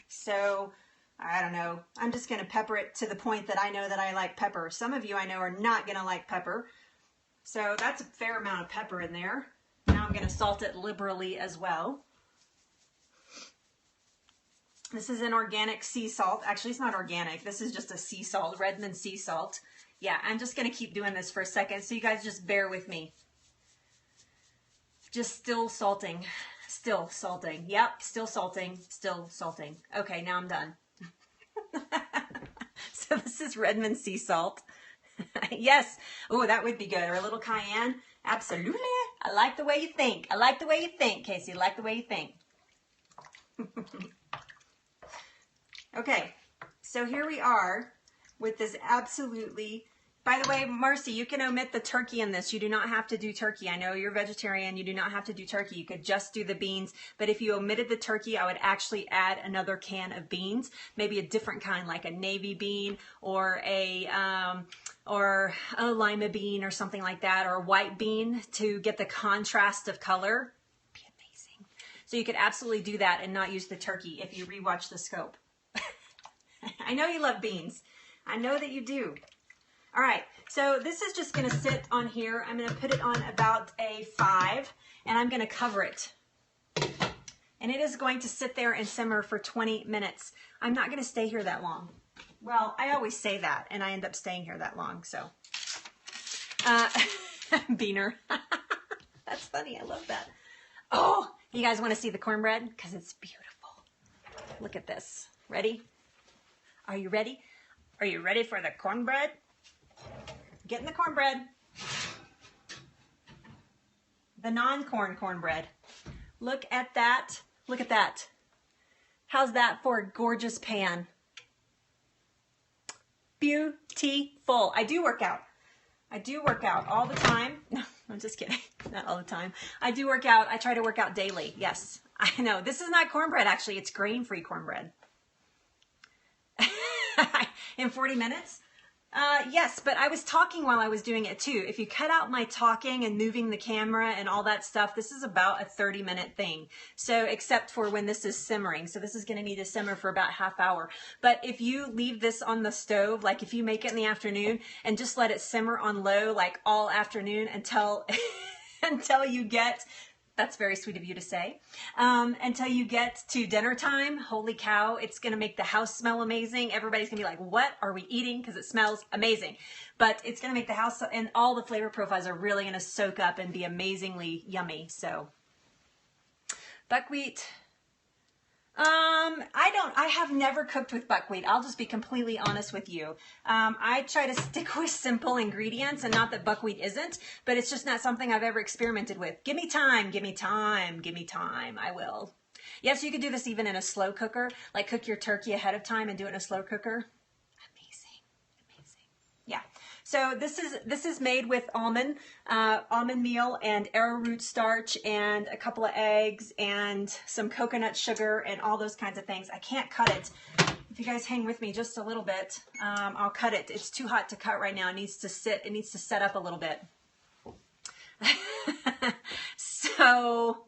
So I don't know, I'm just going to pepper it to the point that I know that I like pepper. Some of you I know are not going to like pepper, so that's a fair amount of pepper in there. Now I'm going to salt it liberally as well. This is an organic sea salt. Actually, it's not organic. This is just a sea salt, Redmond sea salt. Yeah, I'm just going to keep doing this for a second, so you guys just bear with me. Just still salting. Still salting. Yep, still salting. Still salting. Okay, now I'm done. So this is Redmond sea salt. Yes. Oh, that would be good. Or a little cayenne. Absolutely. I like the way you think. I like the way you think, Casey. I like the way you think. Okay, so here we are with this absolutely, by the way, Marcy, you can omit the turkey in this. You do not have to do turkey. I know you're vegetarian. You do not have to do turkey. You could just do the beans. But if you omitted the turkey, I would actually add another can of beans, maybe a different kind, like a navy bean or a lima bean or something like that, or a white bean to get the contrast of color. It'd be amazing. So you could absolutely do that and not use the turkey if you rewatch the scope. I know you love beans. I know that you do. All right, so this is just gonna sit on here. I'm gonna put it on about a 5, and I'm gonna cover it. And it is going to sit there and simmer for 20 minutes. I'm not gonna stay here that long. Well, I always say that, and I end up staying here that long, so. Beaner. That's funny, I love that. Oh, you guys wanna see the cornbread? Because it's beautiful. Look at this. Ready? Are you ready? Are you ready for the cornbread? Get in the cornbread. The non-corn cornbread. Look at that. Look at that. How's that for a gorgeous pan? Beautiful. I do work out. I do work out all the time. No, I'm just kidding. Not all the time. I do work out. I try to work out daily. Yes, I know. This is not cornbread, actually. It's grain-free cornbread. In 40 minutes? Yes, but I was talking while I was doing it too. If you cut out my talking and moving the camera and all that stuff, this is about a 30-minute thing. So except for when this is simmering. So this is going to need to simmer for about half hour. But if you leave this on the stove, like if you make it in the afternoon and just let it simmer on low like all afternoon until until you get, that's very sweet of you to say, until you get to dinner time, holy cow, it's going to make the house smell amazing. Everybody's going to be like, what are we eating? Because it smells amazing. But it's going to make the house, and all the flavor profiles are really going to soak up and be amazingly yummy. So, buckwheat. I have never cooked with buckwheat. I'll just be completely honest with you. I try to stick with simple ingredients, and not that buckwheat isn't, but it's just not something I've ever experimented with. Give me time, give me time, give me time. I will. Yes, you could do this even in a slow cooker, like cook your turkey ahead of time and do it in a slow cooker. Amazing, amazing. Yeah. So this is made with almond meal and arrowroot starch and a couple of eggs and some coconut sugar and all those kinds of things. I can't cut it. If you guys hang with me just a little bit, I'll cut it. It's too hot to cut right now. It needs to sit. It needs to set up a little bit. So.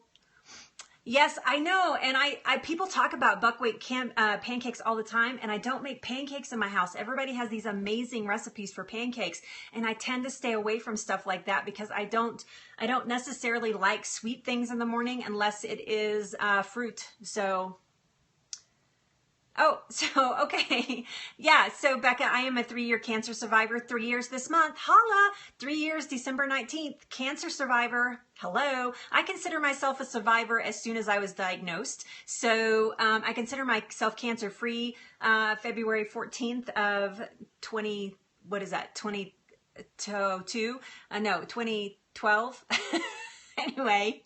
Yes, I know, and I people talk about buckwheat pancakes all the time, and I don't make pancakes in my house. Everybody has these amazing recipes for pancakes, and I tend to stay away from stuff like that because I don't necessarily like sweet things in the morning unless it is fruit. So. Oh, so, okay. Yeah, so Becca, I am a 3-year cancer survivor, 3 years this month. Holla! 3 years, December 19th, cancer survivor. Hello. I consider myself a survivor as soon as I was diagnosed. So I consider myself cancer-free February 14th of 2012. Anyway,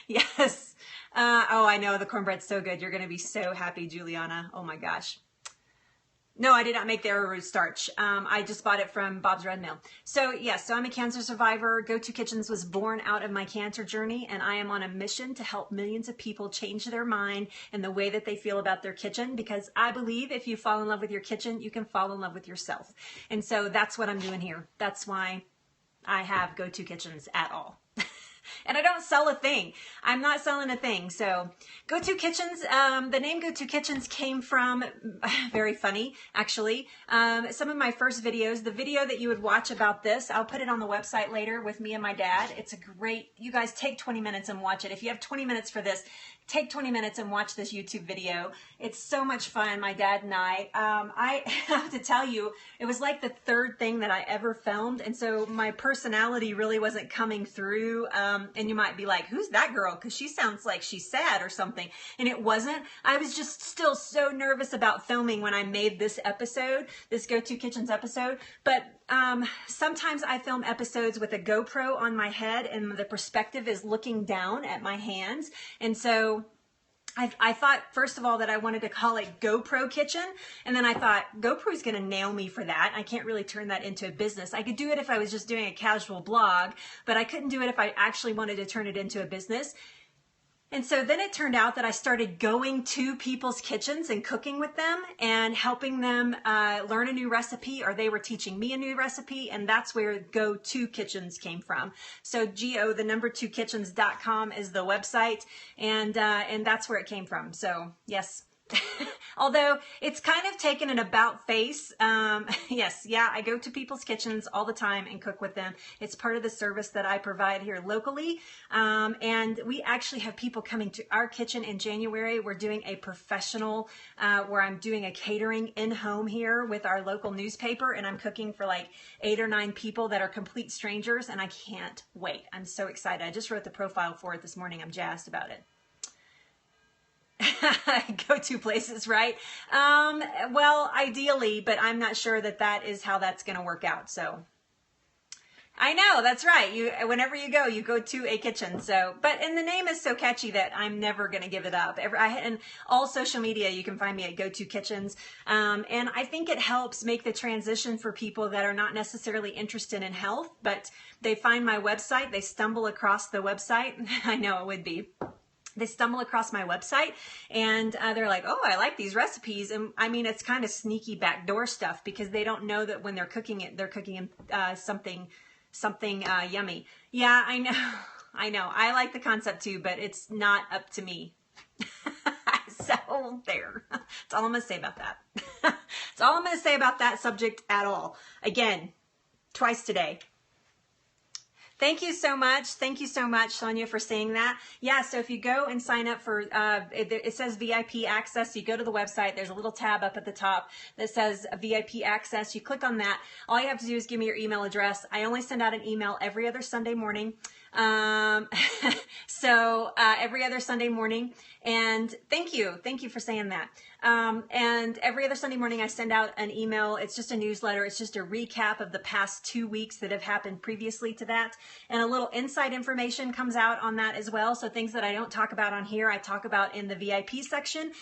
yes. Oh, I know, the cornbread's so good. You're going to be so happy, Juliana. Oh my gosh. No, I did not make the arrowroot starch. I just bought it from Bob's Red Mill. So yes, so I'm a cancer survivor. Go To Kitchens was born out of my cancer journey, and I am on a mission to help millions of people change their mind and the way that they feel about their kitchen, because I believe if you fall in love with your kitchen, you can fall in love with yourself. And so that's what I'm doing here. That's why I have Go To Kitchens at all. And I don't sell a thing. I'm not selling a thing. So Go To Kitchens, the name Go To Kitchens came from, very funny, actually, some of my first videos. The video that you would watch about this, I'll put it on the website later with me and my dad. It's a great, you guys take 20 minutes and watch it. If you have 20 minutes for this, take 20 minutes and watch this YouTube video. It's so much fun, my dad and I. I have to tell you, it was like the third thing that I ever filmed, and so my personality really wasn't coming through, and you might be like, who's that girl? Because she sounds like she's sad or something, and it wasn't. I was just still so nervous about filming when I made this episode, this Go To Kitchens episode, but sometimes I film episodes with a GoPro on my head and the perspective is looking down at my hands. And so I thought, first of all, that I wanted to call it GoPro Kitchen. And then I thought, GoPro's going to nail me for that. I can't really turn that into a business. I could do it if I was just doing a casual blog, but I couldn't do it if I actually wanted to turn it into a business. And so then it turned out that I started going to people's kitchens and cooking with them and helping them learn a new recipe, or they were teaching me a new recipe, and that's where Go To Kitchens came from. So go2kitchens.com is the website, and that's where it came from. So yes, Although it's kind of taken an about face. Yes, yeah, I go to people's kitchens all the time and cook with them. It's part of the service that I provide here locally. And we actually have people coming to our kitchen in January. We're doing a professional, where I'm doing a catering in home here with our local newspaper, and I'm cooking for like 8 or 9 people that are complete strangers, and I can't wait. I'm so excited. I just wrote the profile for it this morning. I'm jazzed about it. Go-to places, right? Well, ideally, but I'm not sure that that is how that's going to work out. So I know, that's right. Whenever you go to a kitchen. So, and the name is so catchy that I'm never going to give it up. And all social media, you can find me at Go-To Kitchens. And I think it helps make the transition for people that are not necessarily interested in health, but they find my website, they stumble across the website. I know it would be. They stumble across my website and they're like, oh, I like these recipes. And I mean, it's kind of sneaky backdoor stuff because they don't know that when they're cooking it, they're cooking something yummy. Yeah, I know. I know. I like the concept too, but it's not up to me. So there. That's all I'm going to say about that. That's all I'm going to say about that subject at all. Again, twice today. Thank you so much. Thank you so much, Sonia, for saying that. Yeah, so if you go and sign up for, it says VIP access. You go to the website. There's a little tab up at the top that says VIP access. You click on that. All you have to do is give me your email address. I only send out an email every other Sunday morning. Every other Sunday morning. And thank you for saying that. And every other Sunday morning I send out an email. It's just a newsletter. It's just a recap of the past 2 weeks that have happened previously to that. And a little inside information comes out on that as well. So things that I don't talk about on here, I talk about in the VIP section.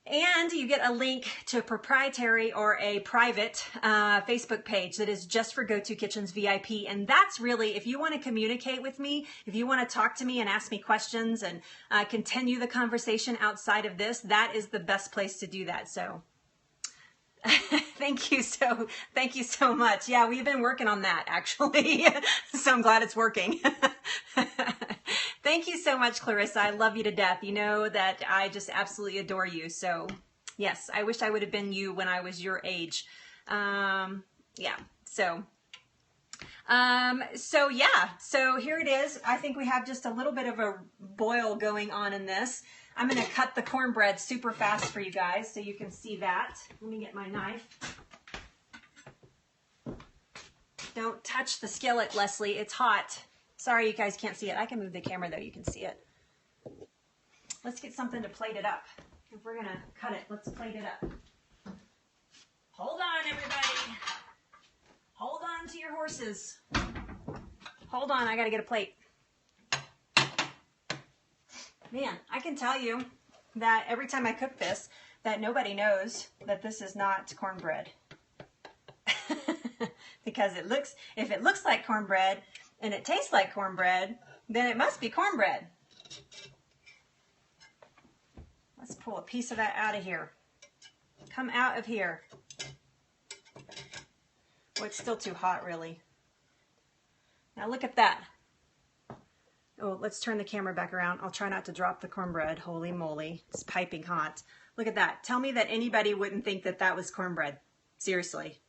And you get a link to a proprietary or a private Facebook page that is just for Go-To Kitchens VIP. And that's really, if you want to communicate with me, if you want to talk to me and ask me questions and continue the conversation outside of this, that is the best place to do that. So thank you so much. Yeah, we've been working on that actually. So I'm glad it's working. Thank you so much, Clarissa. I love you to death. You know that I just absolutely adore you. So yes, I wish I would have been you when I was your age. Yeah. So here it is. I think we have just a little bit of a boil going on in this. I'm going to cut the cornbread super fast for you guys so you can see that. Let me get my knife. Don't touch the skillet, Leslie. It's hot. Sorry, you guys can't see it. I can move the camera though. You can see it. Let's get something to plate it up. If we're going to cut it, let's plate it up. Hold on, everybody. Hold on to your horses. Hold on. I got to get a plate. Man, I can tell you that every time I cook this, that nobody knows that this is not cornbread. Because if it looks like cornbread and it tastes like cornbread, then it must be cornbread. Let's pull a piece of that out of here. Come out of here. Oh, it's still too hot, really. Now look at that. Oh, let's turn the camera back around. I'll try not to drop the cornbread. Holy moly, it's piping hot. Look at that. Tell me that anybody wouldn't think that that was cornbread. Seriously.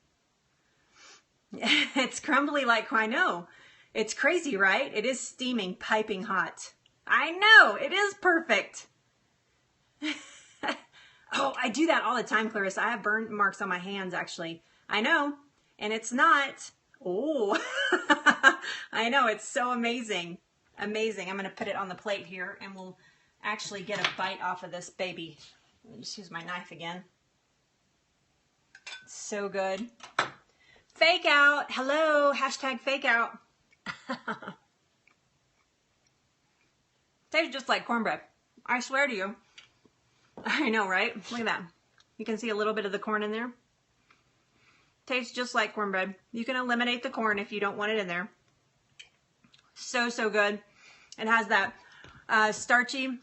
It's crumbly like, I know. It's crazy, right? It is steaming, piping hot. I know, it is perfect. Oh, I do that all the time, Clarissa. I have burn marks on my hands, actually. I know, and it's not. Oh, I know, it's so amazing. Amazing. I'm going to put it on the plate here, and we'll actually get a bite off of this baby. Let me just use my knife again. So good. Fake out. Hello. Hashtag fake out. Tastes just like cornbread. I swear to you. I know, right? Look at that. You can see a little bit of the corn in there. Tastes just like cornbread. You can eliminate the corn if you don't want it in there. So, so good. It has that starchy.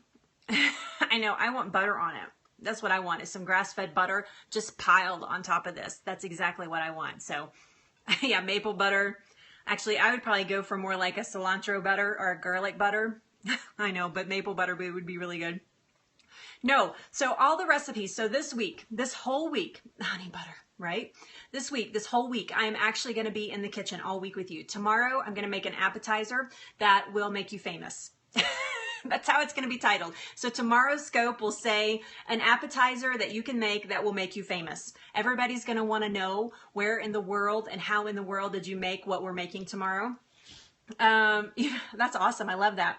I know. I want butter on it. That's what I want, is some grass-fed butter just piled on top of this. That's exactly what I want. So, yeah, maple butter. Actually, I would probably go for more like a cilantro butter or a garlic butter. I know, but maple butter would be really good. No, so all the recipes, so this week, this whole week, honey butter, right? This week, this whole week, I am actually going to be in the kitchen all week with you. Tomorrow, I'm going to make an appetizer that will make you famous. That's how it's going to be titled. So tomorrow's scope will say an appetizer that you can make that will make you famous. Everybody's going to want to know where in the world and how in the world did you make what we're making tomorrow. That's awesome. I love that.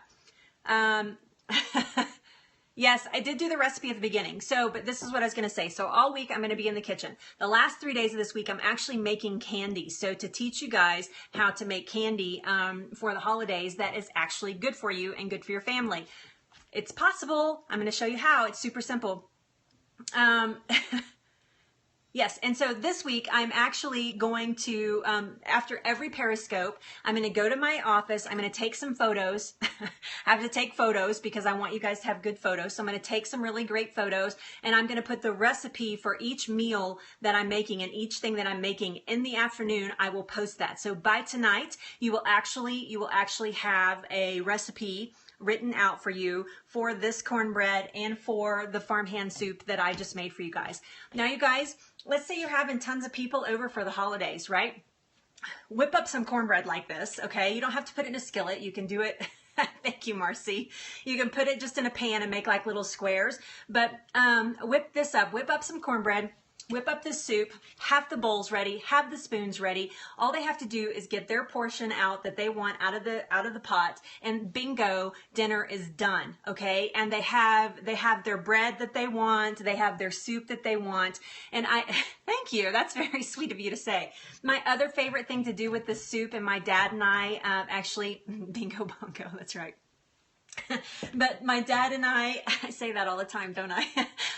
Yes, I did do the recipe at the beginning. So, but this is what I was going to say. So all week I'm going to be in the kitchen. The last 3 days of this week, I'm actually making candy. So to teach you guys how to make candy for the holidays that is actually good for you and good for your family. It's possible. I'm going to show you how. It's super simple. Yes, and so this week I'm actually going to, after every Periscope, I'm going to go to my office. I'm going to take some photos. I have to take photos because I want you guys to have good photos. So I'm going to take some really great photos, and I'm going to put the recipe for each meal that I'm making and each thing that I'm making in the afternoon. I will post that. So by tonight, you will actually have a recipe written out for you for this cornbread and for the farmhand soup that I just made for you guys. Now, you guys, let's say you're having tons of people over for the holidays, right? Whip up some cornbread like this, okay? You don't have to put it in a skillet. You can do it. Thank you, Marcy. You can put it just in a pan and make like little squares, but whip this up. Whip up some cornbread. Whip up this soup, have the bowls ready, have the spoons ready. All they have to do is get their portion out that they want out of the pot, and bingo, dinner is done, okay? And they have their bread that they want, they have their soup that they want. And thank you, that's very sweet of you to say. My other favorite thing to do with the soup, and my dad and I actually, bingo bongo, that's right. But my dad and I say that all the time, don't I?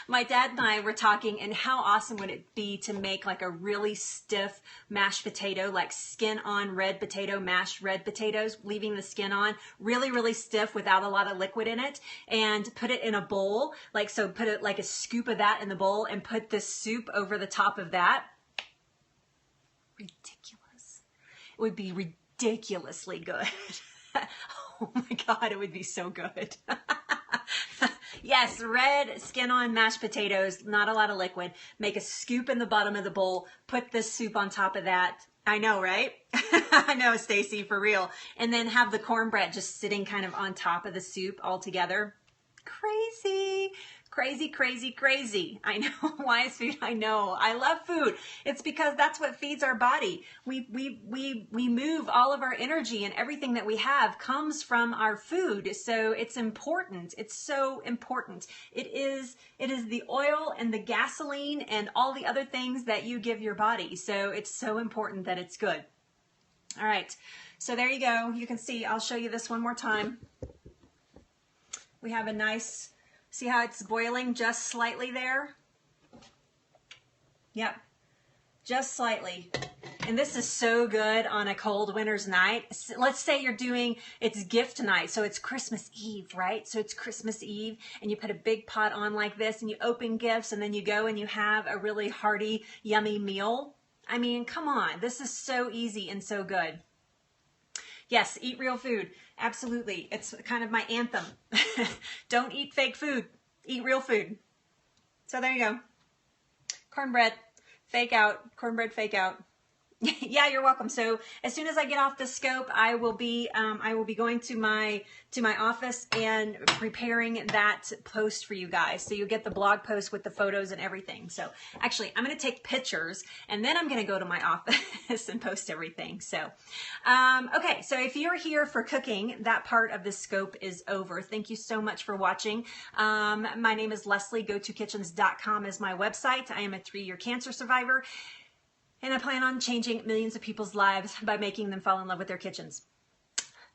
My dad and I were talking, and how awesome would it be to make like a really stiff mashed potato, like skin on red potato, mashed red potatoes, leaving the skin on, really, really stiff without a lot of liquid in it, and put it in a bowl, like so put it like a scoop of that in the bowl and put this soup over the top of that. Ridiculous. It would be ridiculously good. Oh my God, it would be so good. Yes, red skin on mashed potatoes, not a lot of liquid. Make a scoop in the bottom of the bowl, put this soup on top of that. I know, right? I know, Stacy, for real. And then have the cornbread just sitting kind of on top of the soup all together. Crazy. Crazy, crazy, crazy. I know. Why is food? I know. I love food. It's because that's what feeds our body. We move all of our energy, and everything that we have comes from our food. So it's important. It's so important. It is the oil and the gasoline and all the other things that you give your body. So it's so important that it's good. All right. So there you go. You can see, I'll show you this one more time. We have a nice, see how it's boiling just slightly there? Yep, just slightly. And this is so good on a cold winter's night. Let's say you're doing, it's gift night, so it's Christmas Eve, right? So it's Christmas Eve, and you put a big pot on like this, and you open gifts, and then you go and you have a really hearty, yummy meal. I mean, come on, this is so easy and so good. Yes, eat real food. Absolutely. It's kind of my anthem. Don't eat fake food. Eat real food. So there you go. Cornbread, fake out. Cornbread, fake out. Yeah, you're welcome. So as soon as I get off the scope, I will be going to my office and preparing that post for you guys. So you'll get the blog post with the photos and everything. So actually, I'm going to take pictures, and then I'm going to go to my office and post everything. So, okay. So if you're here for cooking, that part of the scope is over. Thank you so much for watching. My name is Leslie. GoToKitchens.com is my website. I am a 3-year cancer survivor, and I plan on changing millions of people's lives by making them fall in love with their kitchens.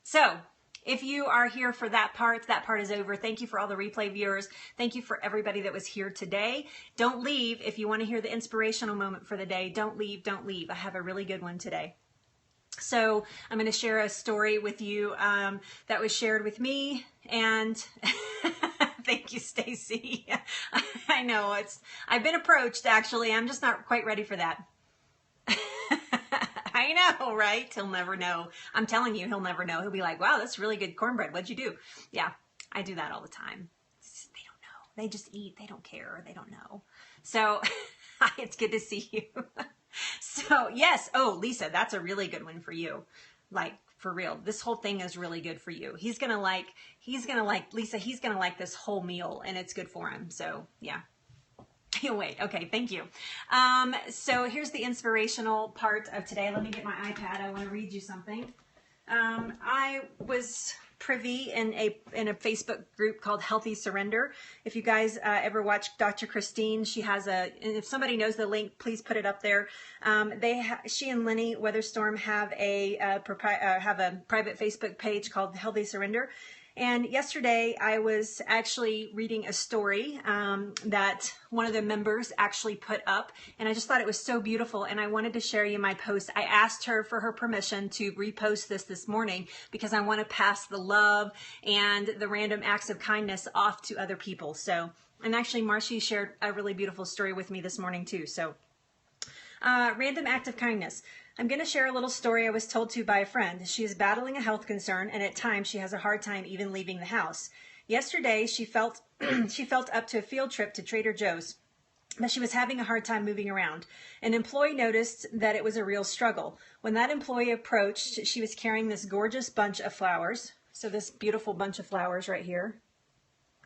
So if you are here for that part is over. Thank you for all the replay viewers. Thank you for everybody that was here today. Don't leave. If you want to hear the inspirational moment for the day, don't leave, don't leave. I have a really good one today. So I'm going to share a story with you that was shared with me, and thank you, Stacy. I know I've been approached, actually. I'm just not quite ready for that. I know, right? He'll never know. I'm telling you, he'll never know. He'll be like, wow, that's really good cornbread. What'd you do? Yeah, I do that all the time. They just eat. They don't care. They don't know. So it's good to see you. So yes. Oh, Lisa, that's a really good one for you. Like, for real, this whole thing is really good for you. He's gonna like, Lisa, he's gonna like this whole meal, and it's good for him. So yeah. Wait, okay, thank you. So here's the inspirational part of today. Let me get my iPad. I want to read you something. I was privy in a Facebook group called Healthy Surrender. If you guys ever watch Dr. Christine, she has and if somebody knows the link, please put it up there. She and Lenny Weatherstorm have a private Facebook page called Healthy Surrender. And yesterday I was actually reading a story that one of the members actually put up, and I just thought it was so beautiful, and I wanted to share you my post. I asked her for her permission to repost this morning because I want to pass the love and the random acts of kindness off to other people. So, and actually Marcy shared a really beautiful story with me this morning too. So, random act of kindness. I'm going to share a little story I was told to by a friend. She is battling a health concern, and at times she has a hard time even leaving the house. Yesterday, she felt up to a field trip to Trader Joe's, but she was having a hard time moving around. An employee noticed that it was a real struggle. When that employee approached, she was carrying this gorgeous bunch of flowers. So this beautiful bunch of flowers right here.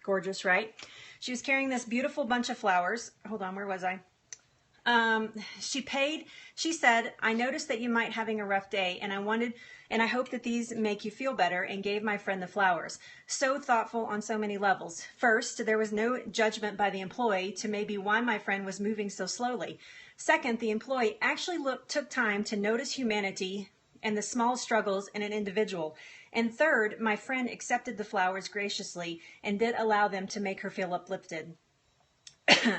Gorgeous, right? She was carrying this beautiful bunch of flowers. Hold on, where was I? She said, I noticed that you might having a rough day, and I hope that these make you feel better, and gave my friend the flowers. So thoughtful on so many levels. First, there was no judgment by the employee to maybe why my friend was moving so slowly. Second, the employee actually took time to notice humanity and the small struggles in an individual. And third, my friend accepted the flowers graciously and did allow them to make her feel uplifted.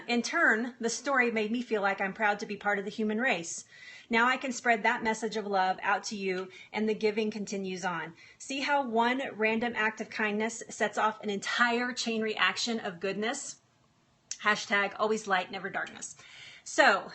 In turn, the story made me feel like I'm proud to be part of the human race. Now I can spread that message of love out to you, and the giving continues on. See how one random act of kindness sets off an entire chain reaction of goodness? Hashtag always light, never darkness. So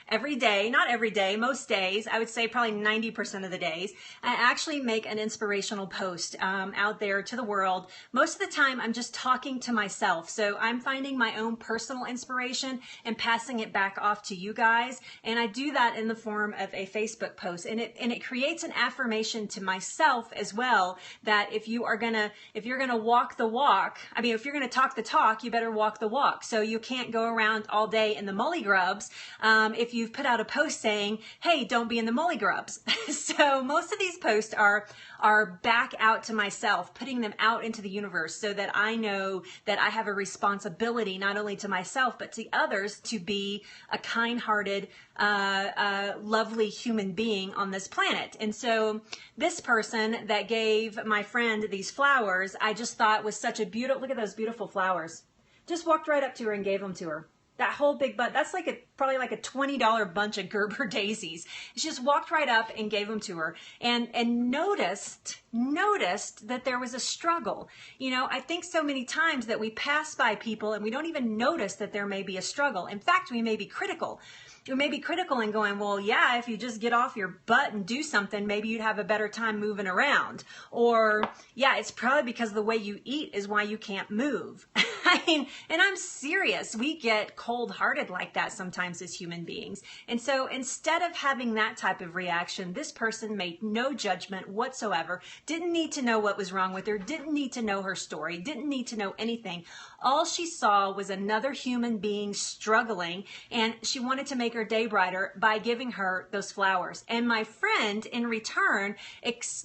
every day, not every day, most days, I would say probably 90% of the days, I actually make an inspirational post out there to the world. Most of the time, I'm just talking to myself. So I'm finding my own personal inspiration and passing it back off to you guys. And I do that in the form of a Facebook post. And it creates an affirmation to myself as well, that if you're gonna walk the walk, I mean, if you're gonna talk the talk, you better walk the walk. So you can't go around all day in the mully grubs if you've put out a post saying, hey, don't be in the mully grubs. So most of these posts are back out to myself, putting them out into the universe so that I know that I have a responsibility not only to myself but to others to be a kind-hearted, lovely human being on this planet. And so this person that gave my friend these flowers, I just thought was such a beautiful, look at those beautiful flowers. Just walked right up to her and gave them to her. That whole big bunch, that's like probably like a $20 bunch of Gerber daisies. She just walked right up and gave them to her and noticed that there was a struggle. You know, I think so many times that we pass by people and we don't even notice that there may be a struggle. In fact, we may be critical. We may be critical and going, well, yeah, if you just get off your butt and do something, maybe you'd have a better time moving around. Or, yeah, it's probably because the way you eat is why you can't move. I mean, and I'm serious. We get cold-hearted like that sometimes as human beings. And so instead of having that type of reaction, this person made no judgment whatsoever, didn't need to know what was wrong with her, didn't need to know her story, didn't need to know anything. All she saw was another human being struggling, and she wanted to make her day brighter by giving her those flowers. And my friend, in return,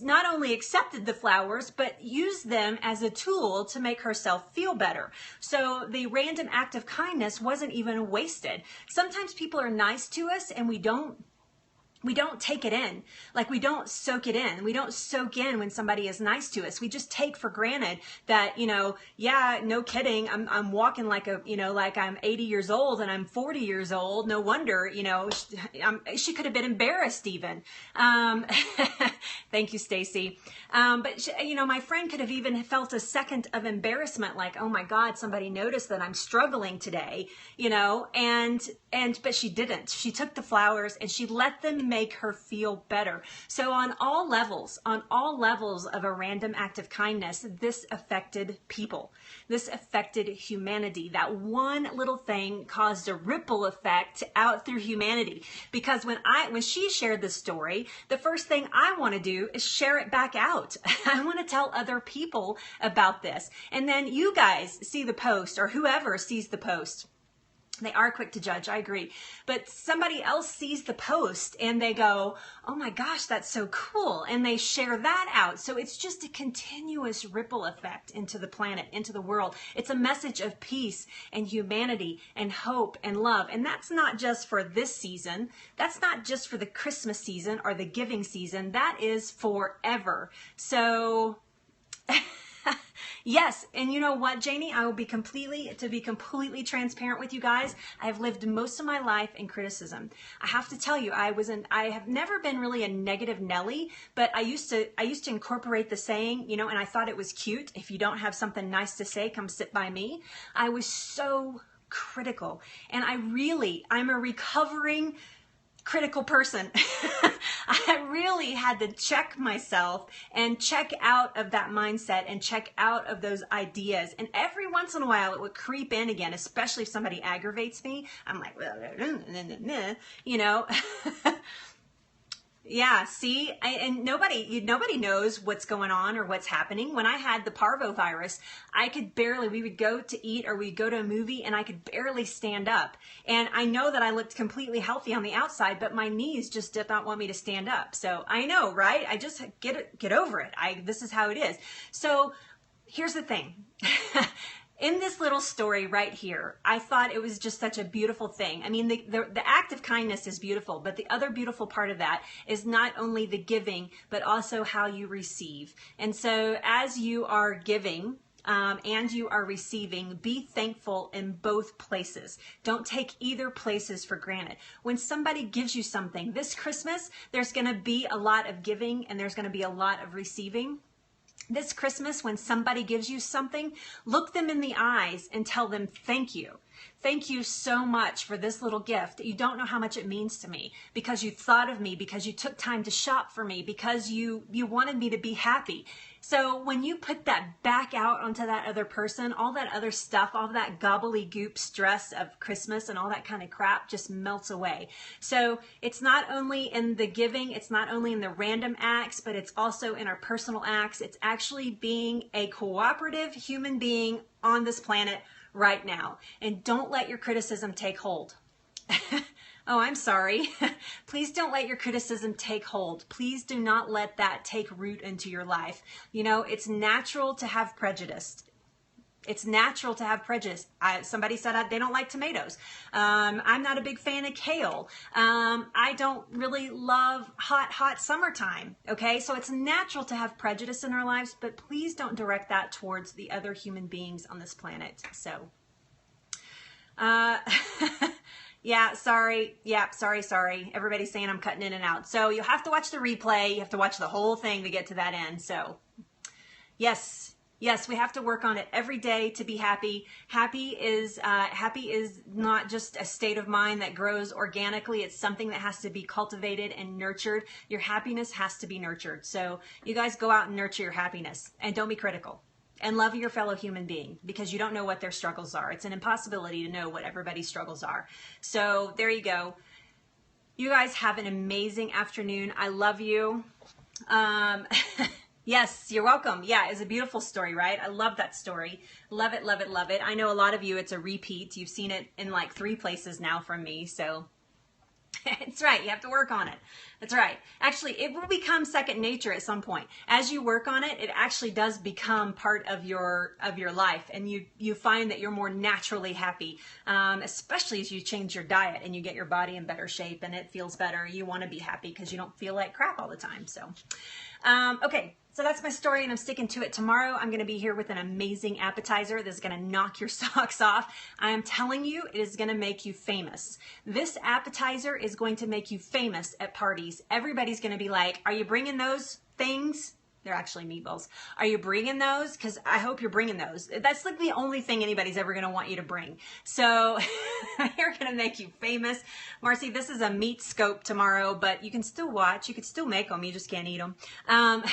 not only accepted the flowers, but used them as a tool to make herself feel better. So the random act of kindness wasn't even wasted. Sometimes people are nice to us and we don't take it in. Like we don't soak it in. We don't soak in when somebody is nice to us. We just take for granted that, you know, yeah, no kidding. I'm walking like like I'm 80 years old and I'm 40 years old. No wonder, you know, she could have been embarrassed even. Thank you, Stacy. But she, you know, my friend could have even felt a second of embarrassment, like, oh my God, somebody noticed that I'm struggling today, you know, but she didn't. She took the flowers and she let them make her feel better. So on all levels of a random act of kindness, this affected people. This affected humanity. That one little thing caused a ripple effect out through humanity. Because when she shared this story, the first thing I want to do is share it back out. I want to tell other people about this. And then you guys see the post, or whoever sees the post. They are quick to judge, I agree. But somebody else sees the post and they go, oh my gosh, that's so cool. And they share that out. So it's just a continuous ripple effect into the planet, into the world. It's a message of peace and humanity and hope and love. And that's not just for this season. That's not just for the Christmas season or the giving season. That is forever. So... Yes, and you know what, Janie? I will be completely transparent with you guys. I have lived most of my life in criticism. I have to tell you, I have never been really a negative Nelly, but I used to incorporate the saying, you know, and I thought it was cute. If you don't have something nice to say, come sit by me. I was so critical, and I'm a recovering critical person. I really had to check myself and check out of that mindset and check out of those ideas. And every once in a while it would creep in again, especially if somebody aggravates me. I'm like, you know. Yeah, see, and nobody knows what's going on or what's happening. When I had the parvovirus, we would go to eat or we'd go to a movie and I could barely stand up. And I know that I looked completely healthy on the outside, but my knees just did not want me to stand up. So I know, right? I just get over it. This is how it is. So here's the thing. In this little story right here, I thought it was just such a beautiful thing. I mean, the act of kindness is beautiful, but the other beautiful part of that is not only the giving, but also how you receive. And so as you are giving and you are receiving, be thankful in both places. Don't take either places for granted. When somebody gives you something this Christmas, there's going to be a lot of giving and there's going to be a lot of receiving. This Christmas, when somebody gives you something, look them in the eyes and tell them, thank you. Thank you so much for this little gift. You don't know how much it means to me because you thought of me, because you took time to shop for me, because you wanted me to be happy. So when you put that back out onto that other person, all that other stuff, all that gobbledygook stress of Christmas and all that kind of crap just melts away. So it's not only in the giving, it's not only in the random acts, but it's also in our personal acts. It's actually being a cooperative human being on this planet right now. And don't let your criticism take hold. Oh, I'm sorry. Please don't let your criticism take hold. Please do not let that take root into your life. You know, it's natural to have prejudice. It's natural to have prejudice. Somebody said they don't like tomatoes. I'm not a big fan of kale. I don't really love hot summertime. Okay, so it's natural to have prejudice in our lives, but please don't direct that towards the other human beings on this planet. So, yeah, sorry. Yeah, sorry. Everybody's saying I'm cutting in and out. So you have to watch the replay. You have to watch the whole thing to get to that end. So, yes, we have to work on it every day to be happy. Happy is not just a state of mind that grows organically. It's something that has to be cultivated and nurtured. Your happiness has to be nurtured. So you guys go out and nurture your happiness and don't be critical. And love your fellow human being because you don't know what their struggles are. It's an impossibility to know what everybody's struggles are. So there you go. You guys have an amazing afternoon. I love you. Yes, you're welcome. Yeah, it's a beautiful story, right? I love that story. Love it, love it, love it. I know a lot of you, it's a repeat. You've seen it in like 3 places now from me. So it's right. You have to work on it. That's right. Actually, it will become second nature at some point. As you work on it, it actually does become part of your life, and you find that you're more naturally happy, especially as you change your diet and you get your body in better shape and it feels better. You want to be happy because you don't feel like crap all the time. So, okay. So that's my story, and I'm sticking to it. Tomorrow, I'm going to be here with an amazing appetizer that's going to knock your socks off. I am telling you, it is going to make you famous. This appetizer is going to make you famous at parties. Everybody's going to be like, are you bringing those things? They're actually meatballs. Are you bringing those? Because I hope you're bringing those. That's like the only thing anybody's ever going to want you to bring. So you're going to make you famous. Marcy, this is a meat scope tomorrow, but you can still watch. You could still make them. You just can't eat them. We're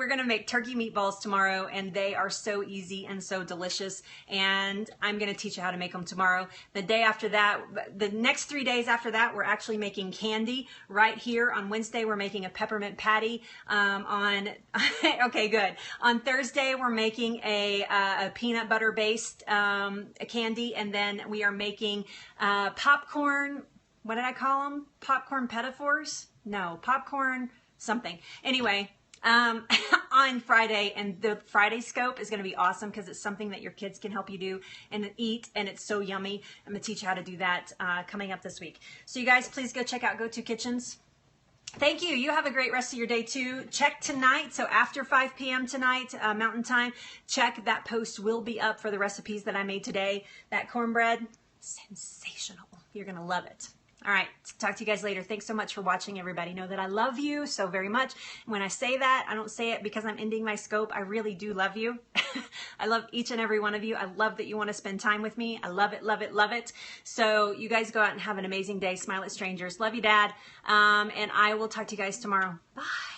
going to make turkey meatballs tomorrow, and they are so easy and so delicious. And I'm going to teach you how to make them tomorrow. The day after that, the next 3 days after that, we're actually making candy right here. On Wednesday, we're making a peppermint patty. Okay, good. On Thursday, we're making a peanut butter based candy, and then we are making popcorn. What did I call them? Popcorn pedophores? No, popcorn something. Anyway, on Friday, and the Friday scope is going to be awesome because it's something that your kids can help you do and eat, and it's so yummy. I'm going to teach you how to do that coming up this week. So you guys, please go check out Go To Kitchens. Thank you. You have a great rest of your day too. Check tonight. So after 5 p.m. tonight, Mountain Time, check that post will be up for the recipes that I made today. That cornbread, sensational. You're going to love it. All right. Talk to you guys later. Thanks so much for watching, everybody. Know that I love you so very much. When I say that, I don't say it because I'm ending my scope. I really do love you. I love each and every one of you. I love that you want to spend time with me. I love it, love it, love it. So you guys go out and have an amazing day. Smile at strangers. Love you, Dad. And I will talk to you guys tomorrow. Bye.